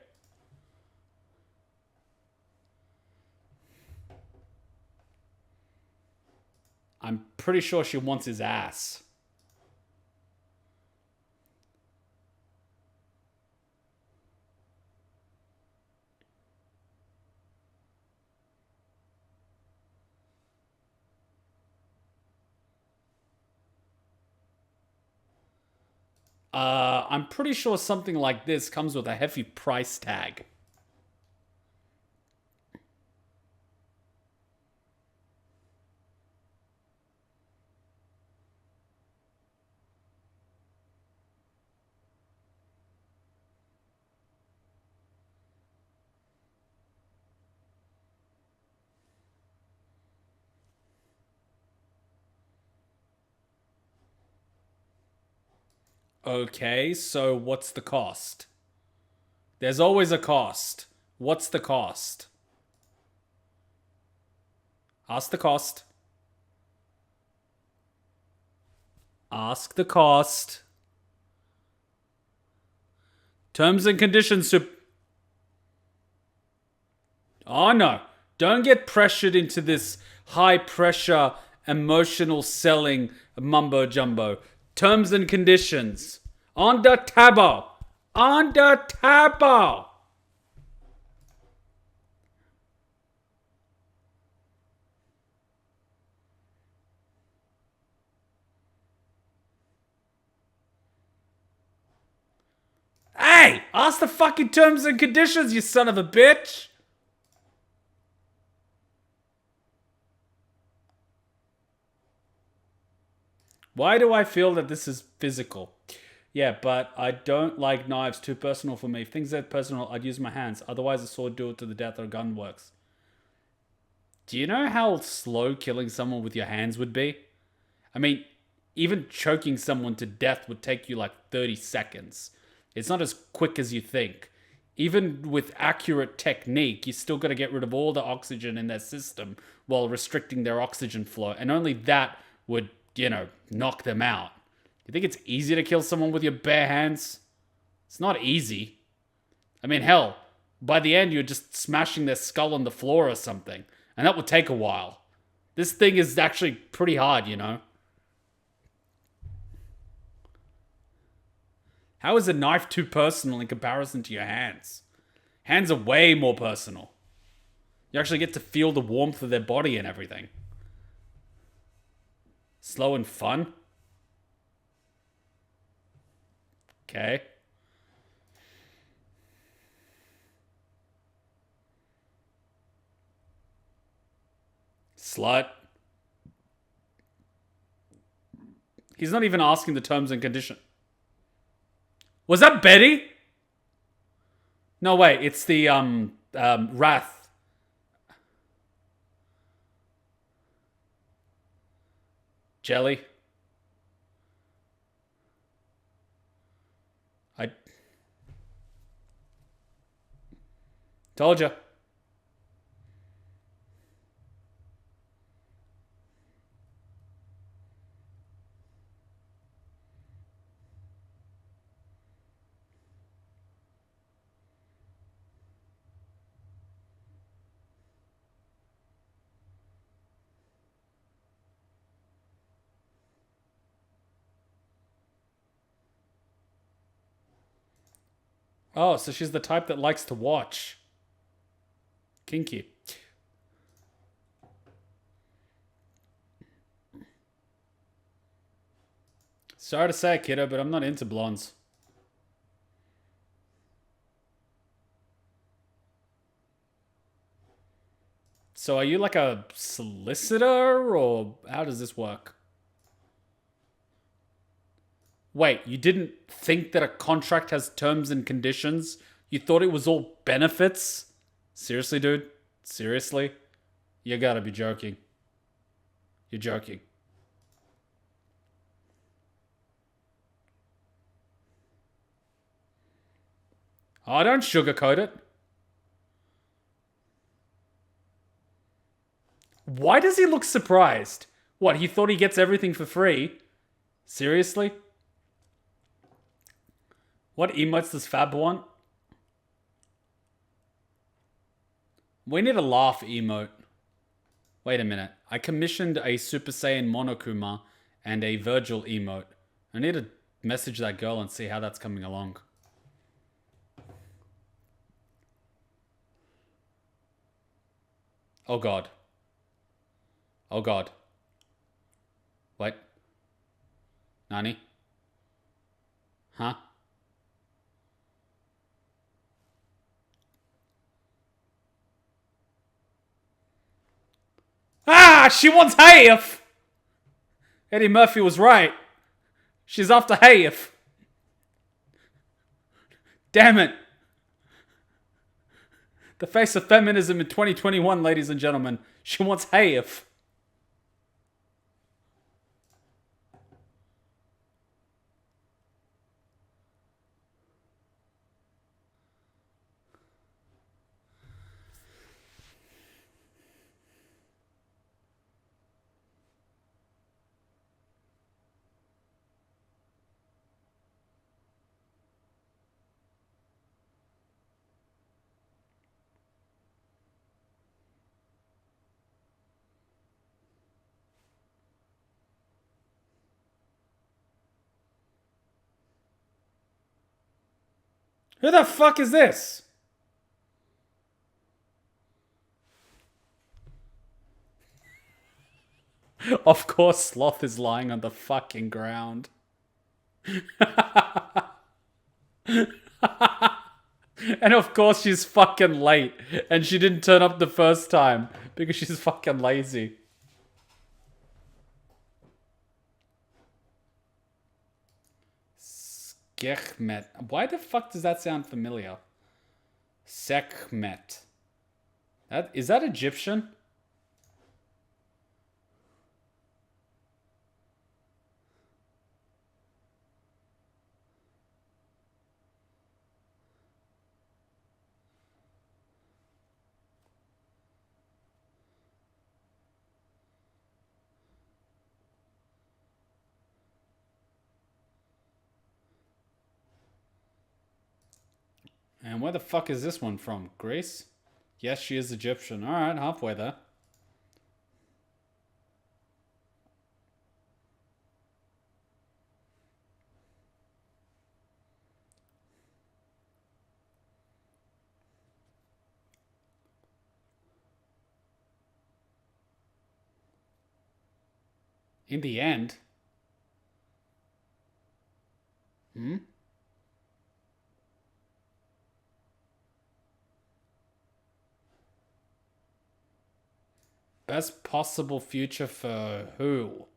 I'm pretty sure she wants his ass. I'm pretty sure something like this comes with a heavy price tag. Okay, so what's the cost? There's always a cost. What's the cost? Ask the cost. Ask the cost. Terms and conditions. Oh no. Don't get pressured into this high pressure emotional selling mumbo jumbo. Terms and conditions. On the table. On the table. Hey! Ask the fucking terms and conditions, you son of a bitch! Why do I feel that this is physical? Yeah, but I don't like knives. Too personal for me. If things that personal, I'd use my hands. Otherwise, a sword do it to the death or a gun works. Do you know how slow killing someone with your hands would be? I mean, even choking someone to death would take you like 30 seconds. It's not as quick as you think. Even with accurate technique, you still got to get rid of all the oxygen in their system while restricting their oxygen flow. And only that would, knock them out. You think it's easy to kill someone with your bare hands? It's not easy. I mean, hell, by the end, you're just smashing their skull on the floor or something. And that would take a while. This thing is actually pretty hard, How is a knife too personal in comparison to your hands? Hands are way more personal. You actually get to feel the warmth of their body and everything. Slow and fun? Okay. Slut. He's not even asking the terms and conditions. Was that Betty? No, wait. It's the, Wrath. Jelly. I told you. Oh, so she's the type that likes to watch. Kinky. Sorry to say it, kiddo, but I'm not into blondes. So are you like a solicitor, or how does this work? Wait, you didn't think that a contract has terms and conditions? You thought it was all benefits? Seriously, dude? Seriously? You gotta be joking. You're joking. Oh, don't sugarcoat it. Why does he look surprised? What, he thought he gets everything for free? Seriously? What emotes does Fab want? We need a laugh emote. Wait a minute. I commissioned a Super Saiyan Monokuma and a Virgil emote. I need to message that girl and see how that's coming along. Oh god. Oh god. What? Nani? Huh? Ah! She wants Hayef! Eddie Murphy was right. She's after Hayef. Damn it. The face of feminism in 2021, ladies and gentlemen. She wants Hayef. Who the fuck is this? Of course, Sloth is lying on the fucking ground. And of course, she's fucking late. And she didn't turn up the first time because she's fucking lazy. Sekhmet. Why the fuck does that sound familiar? Sekhmet. Is that Egyptian? And where the fuck is this one from? Greece? Yes, she is Egyptian. Alright, halfway there. In the end. Hmm? Best possible future for who?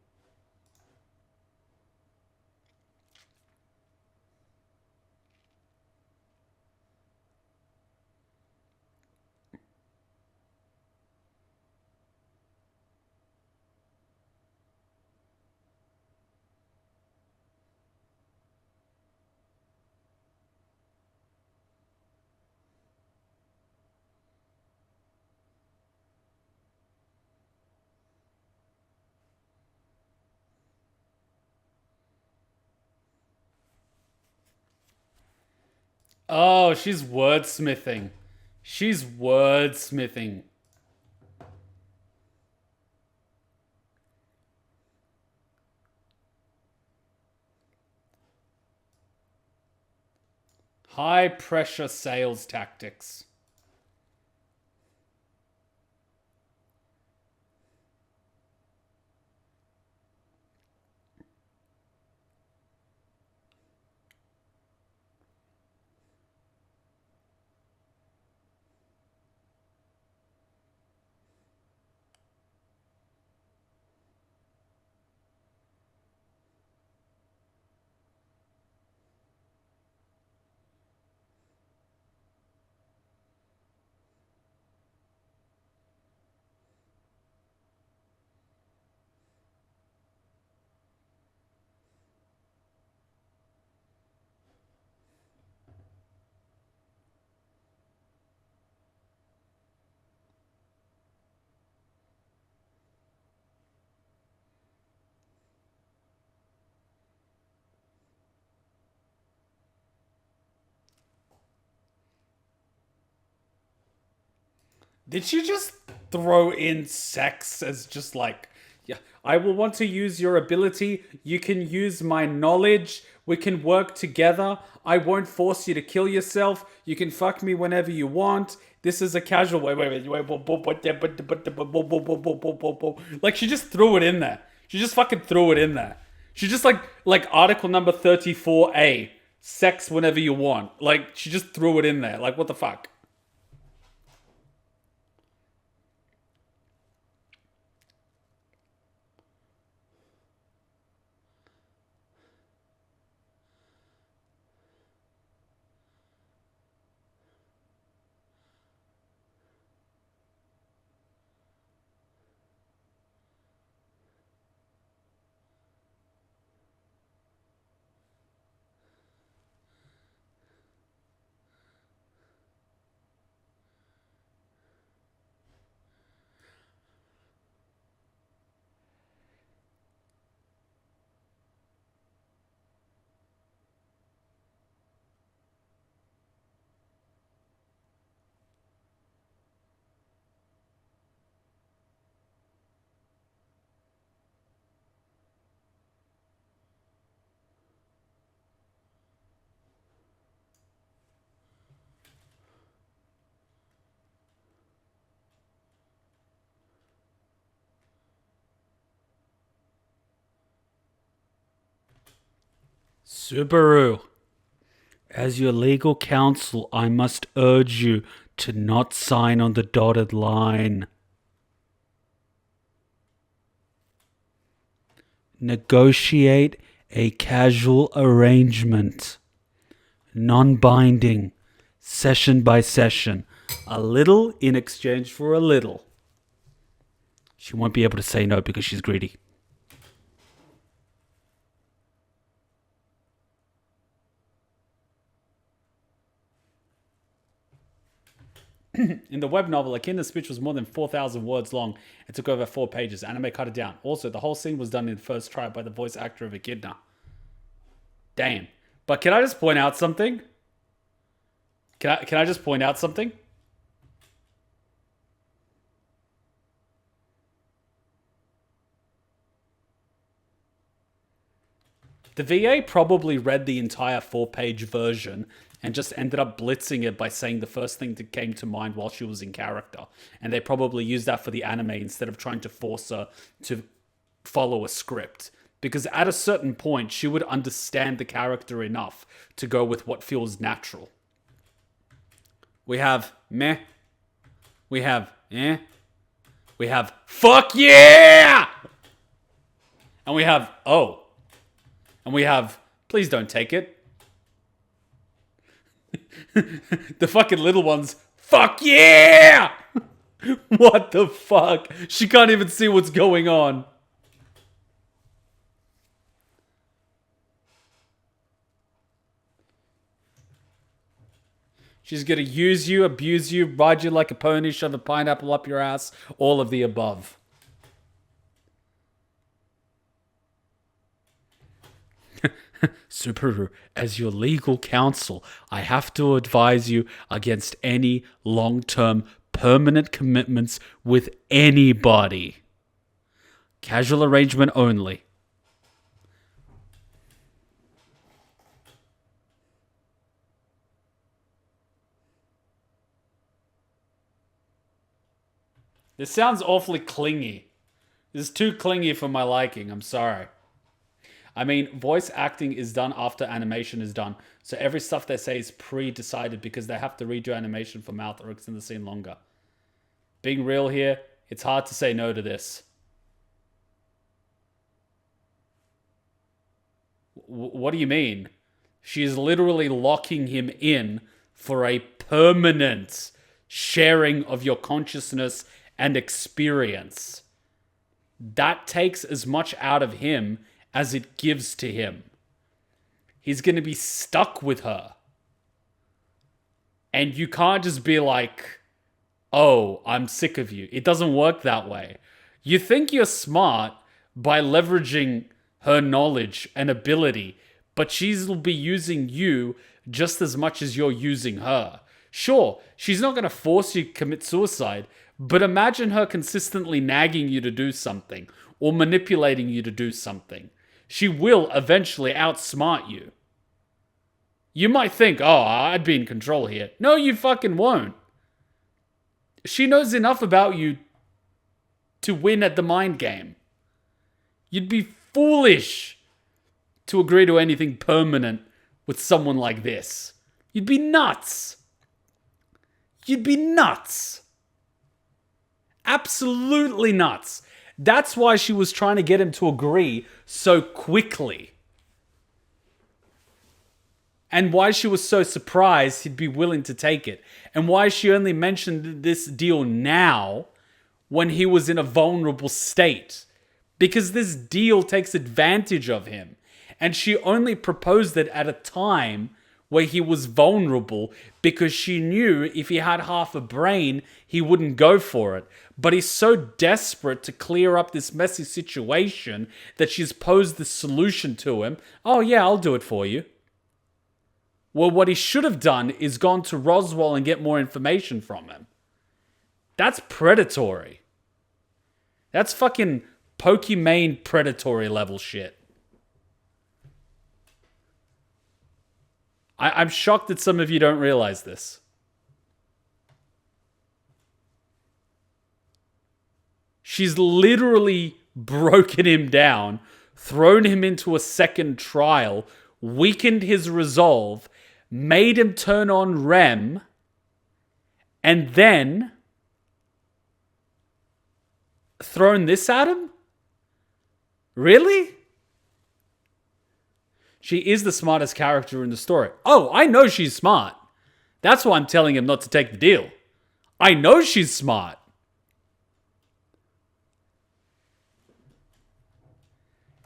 Oh, she's wordsmithing. She's wordsmithing. High pressure sales tactics. Did she just throw in sex as just like, yeah, I will want to use your ability. You can use my knowledge. We can work together. I won't force you to kill yourself. You can fuck me whenever you want. This is a casual. Wait. Like she just threw it in there. She just fucking threw it in there. She just like article number 34A. Sex whenever you want. Like she just threw it in there. Like what the fuck? Subaru, as your legal counsel, I must urge you to not sign on the dotted line. Negotiate a casual arrangement. Non-binding. Session by session. A little in exchange for a little. She won't be able to say no because she's greedy. In the web novel, Echidna's speech was more than 4,000 words long and took over 4 pages. Anime cut it down. Also, the whole scene was done in the first try by the voice actor of Echidna. Damn. But can I just point out something? Can I just point out something? The VA probably read the entire 4-page version and just ended up blitzing it by saying the first thing that came to mind while she was in character. And they probably used that for the anime instead of trying to force her to follow a script. Because at a certain point, she would understand the character enough to go with what feels natural. We have meh. We have eh. We have fuck yeah! And we have oh. And we have please don't take it. The fucking little ones, fuck yeah! What the fuck? She can't even see what's going on. She's gonna use you, abuse you, ride you like a pony, shove a pineapple up your ass, all of the above. Subaru, as your legal counsel, I have to advise you against any long-term permanent commitments with anybody. Casual arrangement only. This sounds awfully clingy. This is too clingy for my liking, I'm sorry. I mean, voice acting is done after animation is done. So every stuff they say is pre-decided because they have to redo animation for mouth or extend the scene longer. Being real here, it's hard to say no to this. What do you mean? She is literally locking him in for a permanent sharing of your consciousness and experience. That takes as much out of him as it gives to him. He's going to be stuck with her. And you can't just be like, oh, I'm sick of you. It doesn't work that way. You think you're smart by leveraging her knowledge and ability, but she'll be using you just as much as you're using her. Sure, she's not going to force you to commit suicide, but imagine her consistently nagging you to do something or manipulating you to do something. She will eventually outsmart you. You might think, oh, I'd be in control here. No, you fucking won't. She knows enough about you to win at the mind game. You'd be foolish to agree to anything permanent with someone like this. You'd be nuts. You'd be nuts. Absolutely nuts. That's why she was trying to get him to agree so quickly. And why she was so surprised he'd be willing to take it. And why she only mentioned this deal now when he was in a vulnerable state. Because this deal takes advantage of him. And she only proposed it at a time where he was vulnerable because she knew if he had half a brain, he wouldn't go for it. But he's so desperate to clear up this messy situation that she's posed the solution to him. Oh yeah, I'll do it for you. Well, what he should have done is gone to Roswaal and get more information from him. That's predatory. That's fucking Pokimane predatory level shit. I'm shocked that some of you don't realize this. She's literally broken him down, thrown him into a second trial, weakened his resolve, made him turn on Rem, and then thrown this at him? Really? She is the smartest character in the story. Oh, I know she's smart. That's why I'm telling him not to take the deal. I know she's smart.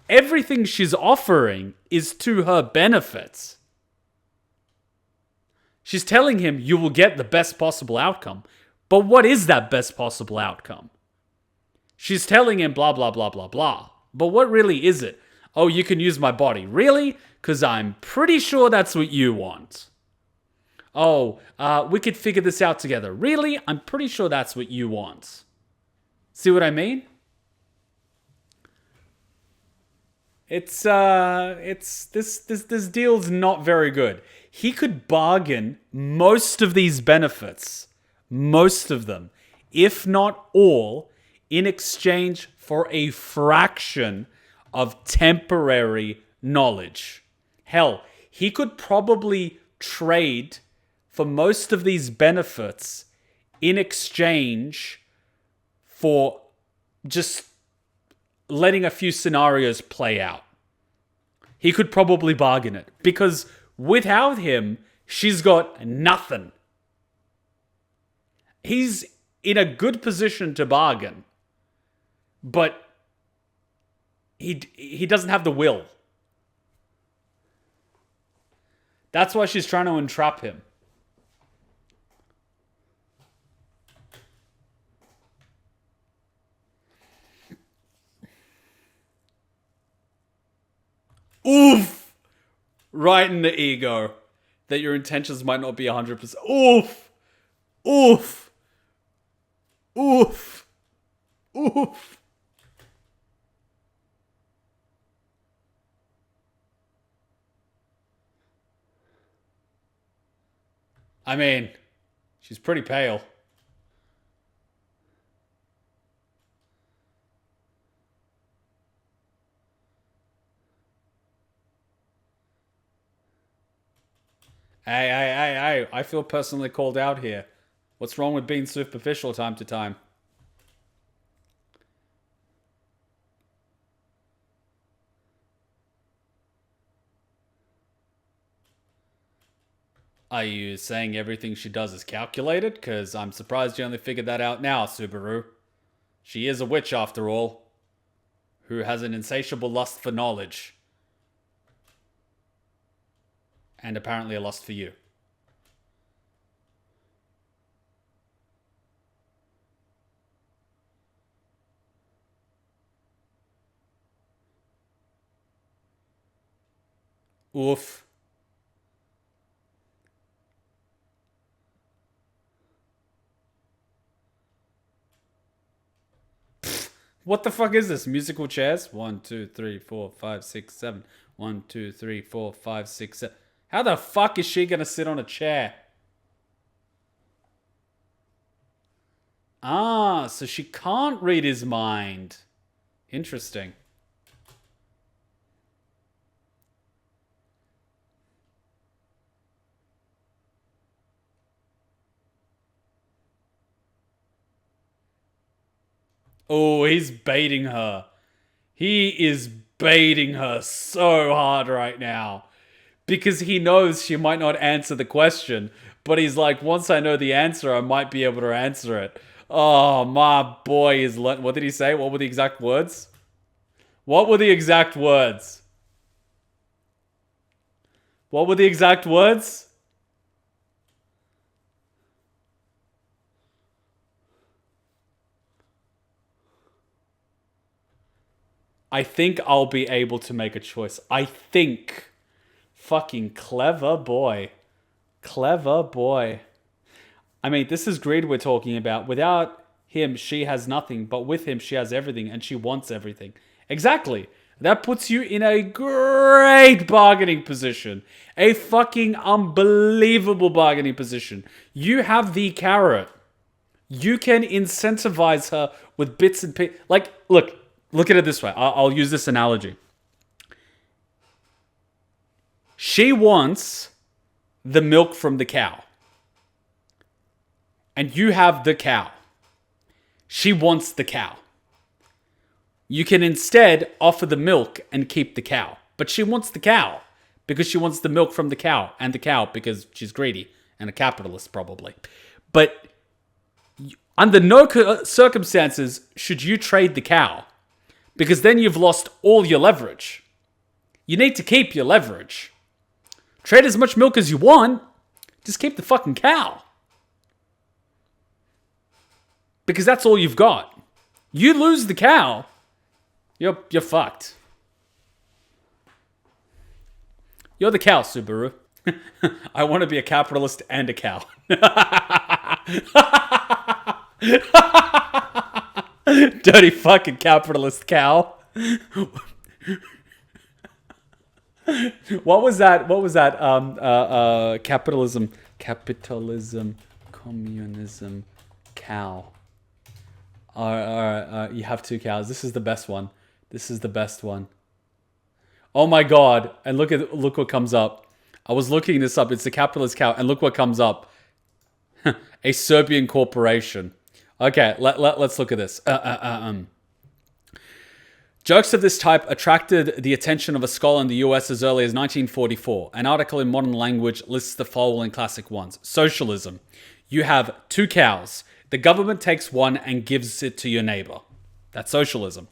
Everything she's offering is to her benefit. She's telling him you will get the best possible outcome. But what is that best possible outcome? She's telling him blah, blah, blah, blah, blah. But what really is it? Oh, you can use my body. Really? Because I'm pretty sure that's what you want. Oh, we could figure this out together. Really? I'm pretty sure that's what you want. See what I mean? This deal's not very good. He could bargain most of these benefits, most of them, if not all, in exchange for a fraction of temporary knowledge. Hell, he could probably trade for most of these benefits in exchange for just letting a few scenarios play out. He could probably bargain it because without him, she's got nothing. He's in a good position to bargain, but he doesn't have the will. That's why she's trying to entrap him. Oof! Right in the ego. That your intentions might not be 100%. Oof! Oof! Oof! Oof! I mean, she's pretty pale. Hey, I feel personally called out here. What's wrong with being superficial time to time? Are you saying everything she does is calculated? Because I'm surprised you only figured that out now, Subaru. She is a witch after all, who has an insatiable lust for knowledge. And apparently a lust for you. Oof. What the fuck is this? Musical chairs? 1, 2, 3, 4, 5, 6, 7. 1, 2, 3, 4, 5, 6, 7. How the fuck is she gonna sit on a chair? Ah, so she can't read his mind. Interesting. Oh, he's baiting her. He is baiting her so hard right now. Because he knows she might not answer the question. But he's like, once I know the answer, I might be able to answer it. Oh, my boy is... What did he say? What were the exact words? What were the exact words? What were the exact words? I think I'll be able to make a choice. I think. Fucking clever boy. Clever boy. I mean, this is greed we're talking about. Without him, she has nothing. But with him, she has everything. And she wants everything. Exactly. That puts you in a great bargaining position. A fucking unbelievable bargaining position. You have the carrot. You can incentivize her with bits and pieces. Like, look at it this way. I'll use this analogy. She wants the milk from the cow. And you have the cow. She wants the cow. You can instead offer the milk and keep the cow. But she wants the cow because she wants the milk from the cow, and the cow because she's greedy and a capitalist probably. But under no circumstances should you trade the cow, because then you've lost all your leverage. You need to keep your leverage. Trade as much milk as you want. Just keep the fucking cow. Because that's all you've got. You lose the cow, you're fucked. You're the cow, Subaru. I want to be a capitalist and a cow. Dirty fucking capitalist cow. What was that? Capitalism, communism, cow. You have two cows. This is the best one. This is the best one. Oh my god! And look what comes up. I was looking this up. It's the capitalist cow, and look what comes up. A Serbian corporation. Okay, let's look at this. Jokes of this type attracted the attention of a scholar in the US as early as 1944. An article in Modern Language lists the following classic ones. Socialism. You have two cows. The government takes one and gives it to your neighbor. That's socialism.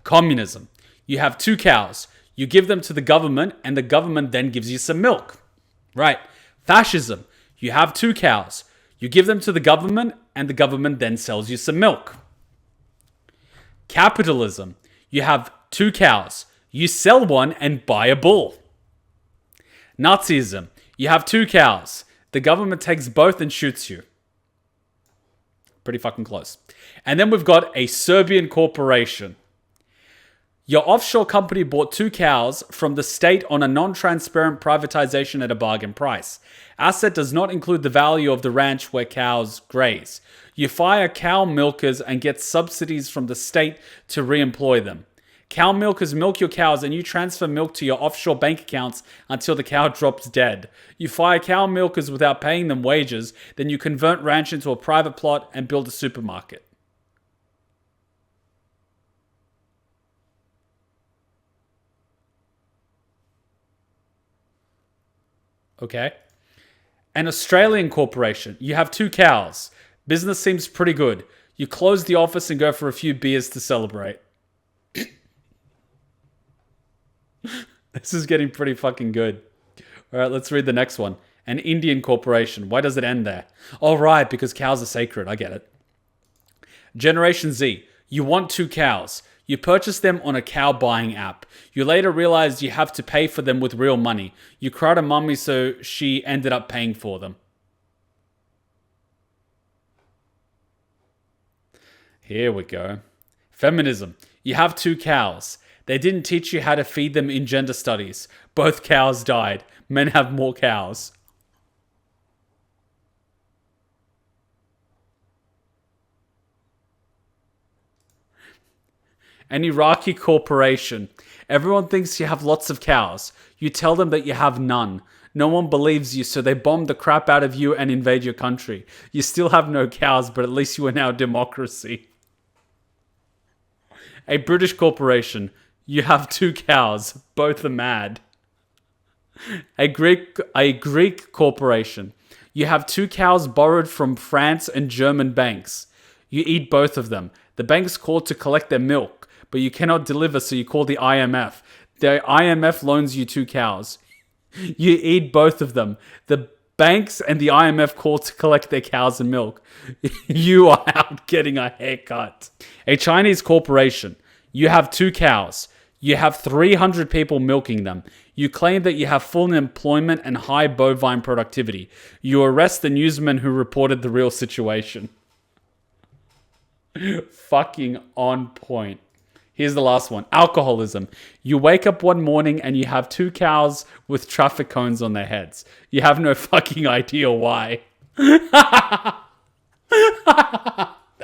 Communism. You have two cows. You give them to the government, and the government then gives you some milk. Right. Fascism. You have two cows. You give them to the government, and the government then sells you some milk. Capitalism. You have two cows. You sell one and buy a bull. Nazism. You have two cows. The government takes both and shoots you. Pretty fucking close. And then we've got a Serbian corporation. Your offshore company bought two cows from the state on a non-transparent privatization at a bargain price. Asset does not include the value of the ranch where cows graze. You fire cow milkers and get subsidies from the state to re-employ them. Cow milkers milk your cows and you transfer milk to your offshore bank accounts until the cow drops dead. You fire cow milkers without paying them wages, then you convert ranch into a private plot and build a supermarket. Okay. An Australian corporation. You have two cows. Business seems pretty good. You close the office and go for a few beers to celebrate. This is getting pretty fucking good. All right, let's read the next one. An Indian corporation. Why does it end there? Oh, right, because cows are sacred. I get it. Generation Z. You want two cows. You purchase them on a cow buying app. You later realize you have to pay for them with real money. You cry to mummy, so she ended up paying for them. Here we go. Feminism. You have 2 cows. They didn't teach you how to feed them in gender studies. Both cows died. Men have more cows. An Iraqi corporation. Everyone thinks you have lots of cows. You tell them that you have none. No one believes you, so they bomb the crap out of you and invade your country. You still have no cows, but at least you are now a democracy. A British corporation. You have 2 cows. Both are mad. A Greek corporation. You have 2 cows borrowed from France and German banks. You eat both of them. The banks call to collect their milk, but you cannot deliver, so you call the IMF. The IMF loans you 2 cows. You eat both of them. The banks and the IMF call to collect their cows and milk. You are out getting a haircut. A Chinese corporation. You have 2 cows. You have 300 people milking them. You claim that you have full employment and high bovine productivity. You arrest the newsman who reported the real situation. Fucking on point. Here's the last one. Alcoholism. You wake up one morning and you have 2 cows with traffic cones on their heads. You have no fucking idea why. That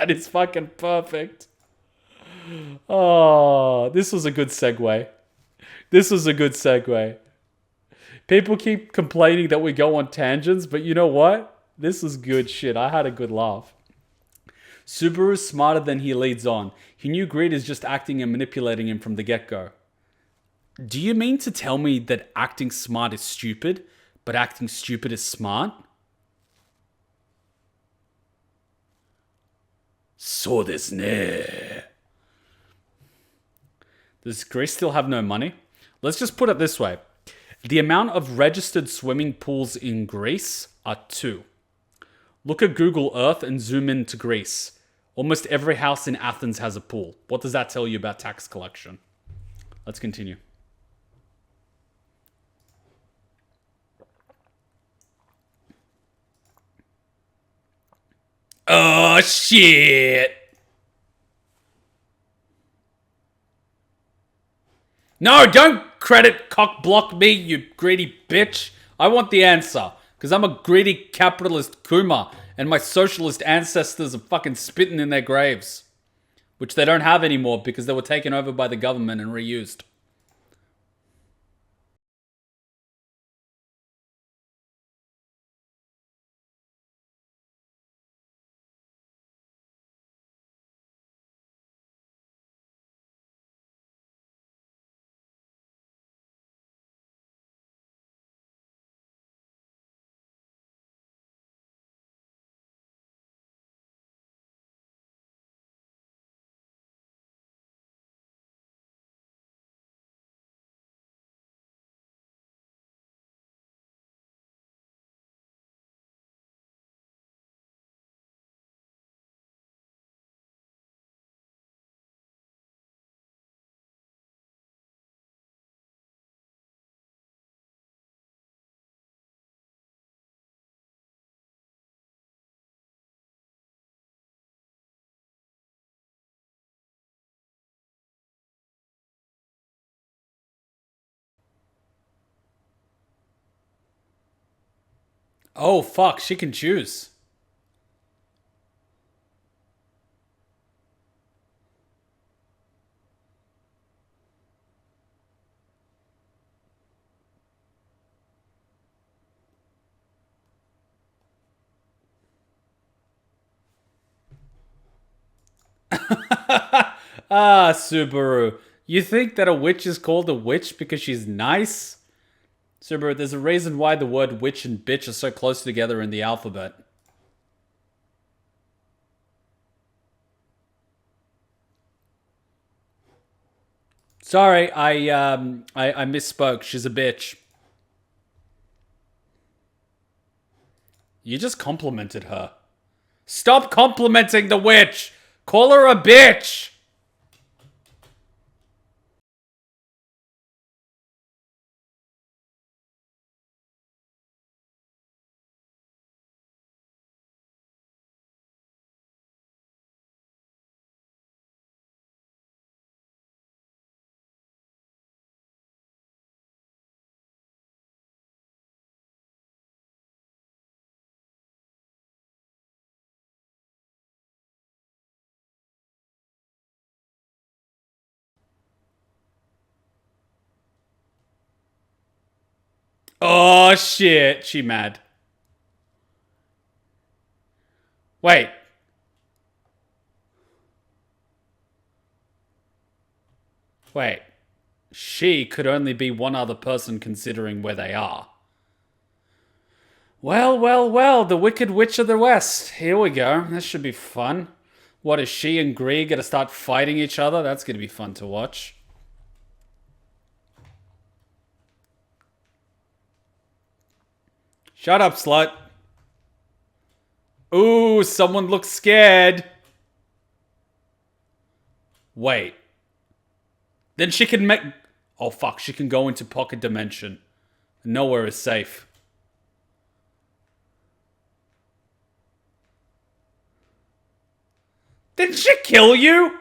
is fucking perfect. Oh, this was a good segue. People keep complaining that we go on tangents, but you know what? This is good shit. I had a good laugh. Subaru's smarter than he leads on. He knew greed is just acting and manipulating him from the get-go. Do you mean to tell me that acting smart is stupid, but acting stupid is smart? So desu ne. Does Greece still have no money? Let's just put it this way. The amount of registered swimming pools in Greece are 2. Look at Google Earth and zoom into Greece. Almost every house in Athens has a pool. What does that tell you about tax collection? Let's continue. Oh, shit. No, don't credit cock block me, you greedy bitch. I want the answer. Because I'm a greedy capitalist Kuma, and my socialist ancestors are fucking spitting in their graves. Which they don't have anymore because they were taken over by the government and reused. Oh, fuck, she can choose. Ah, Subaru. You think that a witch is called a witch because she's nice? Subaru, there's a reason why the word witch and bitch are so close together in the alphabet. Sorry, I misspoke. She's a bitch. You just complimented her. Stop complimenting the witch! Call her a bitch! Oh, shit. She mad. Wait. Wait. She could only be one other person considering where they are. Well, well, well. The Wicked Witch of the West. Here we go. This should be fun. What, is she and Gree gonna start fighting each other? That's gonna be fun to watch. Shut up, slut. Ooh, someone looks scared. Wait. Then she can make... Oh, fuck. She can go into pocket dimension. Nowhere is safe. Didn't she kill you?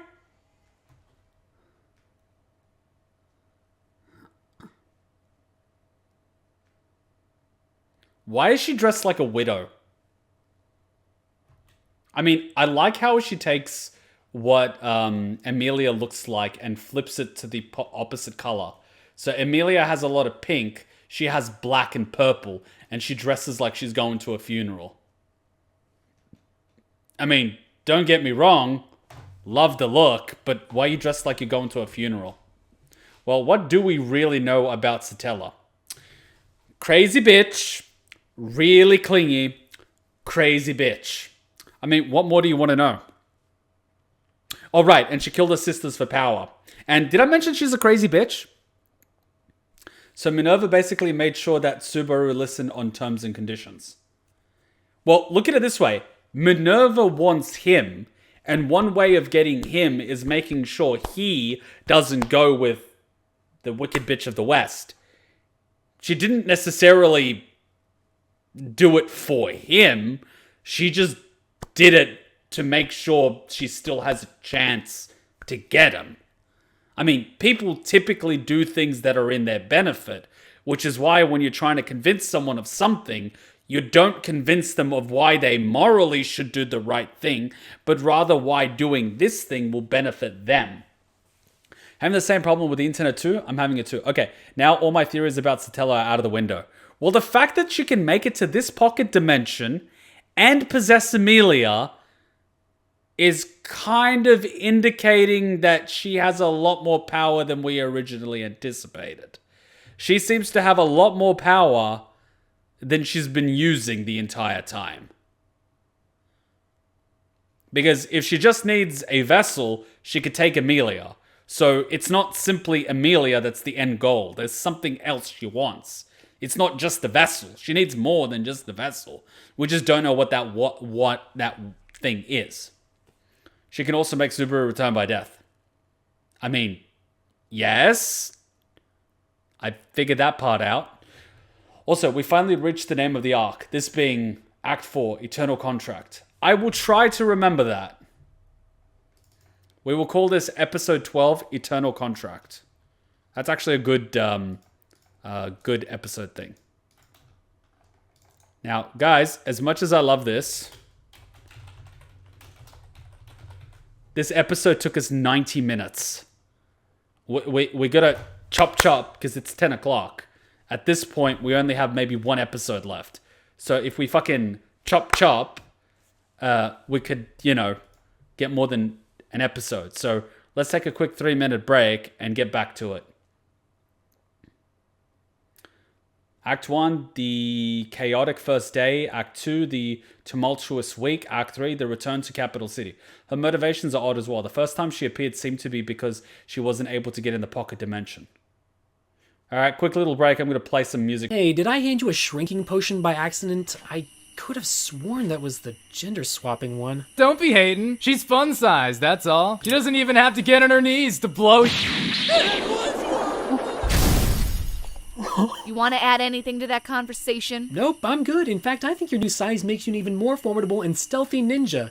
Why is she dressed like a widow? I mean, I like how she takes what Emilia looks like and flips it to the opposite color. So Emilia has a lot of pink. She has black and purple. And she dresses like she's going to a funeral. I mean, don't get me wrong. Love the look. But why are you dressed like you're going to a funeral? Well, what do we really know about Satella? Crazy bitch. Really clingy. Crazy bitch. I mean, what more do you want to know? Oh, right. And she killed her sisters for power. And did I mention she's a crazy bitch? So Minerva basically made sure that Subaru listened on terms and conditions. Well, look at it this way. Minerva wants him. And one way of getting him is making sure he doesn't go with the Wicked Bitch of the West. She didn't necessarily do it for him. She just did it to make sure she still has a chance to get him. I mean, people typically do things that are in their benefit, which is why when you're trying to convince someone of something, you don't convince them of why they morally should do the right thing, but rather why doing this thing will benefit them. Having the same problem with the internet too? I'm having it too. Okay, now all my theories about Satella are out of the window. Well, the fact that she can make it to this pocket dimension and possess Emilia is kind of indicating that she has a lot more power than we originally anticipated. She seems to have a lot more power than she's been using the entire time. Because if she just needs a vessel, she could take Emilia. So it's not simply Emilia that's the end goal. There's something else she wants. It's not just the vessel. She needs more than just the vessel. We just don't know what that thing is. She can also make Subaru return by death. I mean, yes. I figured that part out. Also, we finally reached the name of the arc. This being Act 4, Eternal Contract. I will try to remember that. We will call this Episode 12, Eternal Contract. That's actually a good episode thing. Now, guys, as much as I love this episode took us 90 minutes. We gotta chop because it's 10 o'clock. At this point, we only have maybe one episode left. So if we fucking chop, we could, get more than an episode. So let's take a quick 3-minute break and get back to it. Act 1, the chaotic first day. Act 2, the tumultuous week. Act 3, the return to capital city. Her motivations are odd as well. The first time she appeared seemed to be because she wasn't able to get in the pocket dimension. Alright, quick little break. I'm going to play some music. Hey, did I hand you a shrinking potion by accident? I could have sworn that was the gender swapping one. Don't be hating. She's fun size, that's all. She doesn't even have to get on her knees to blow. You want to add anything to that conversation? Nope, I'm good. In fact, I think your new size makes you an even more formidable and stealthy ninja.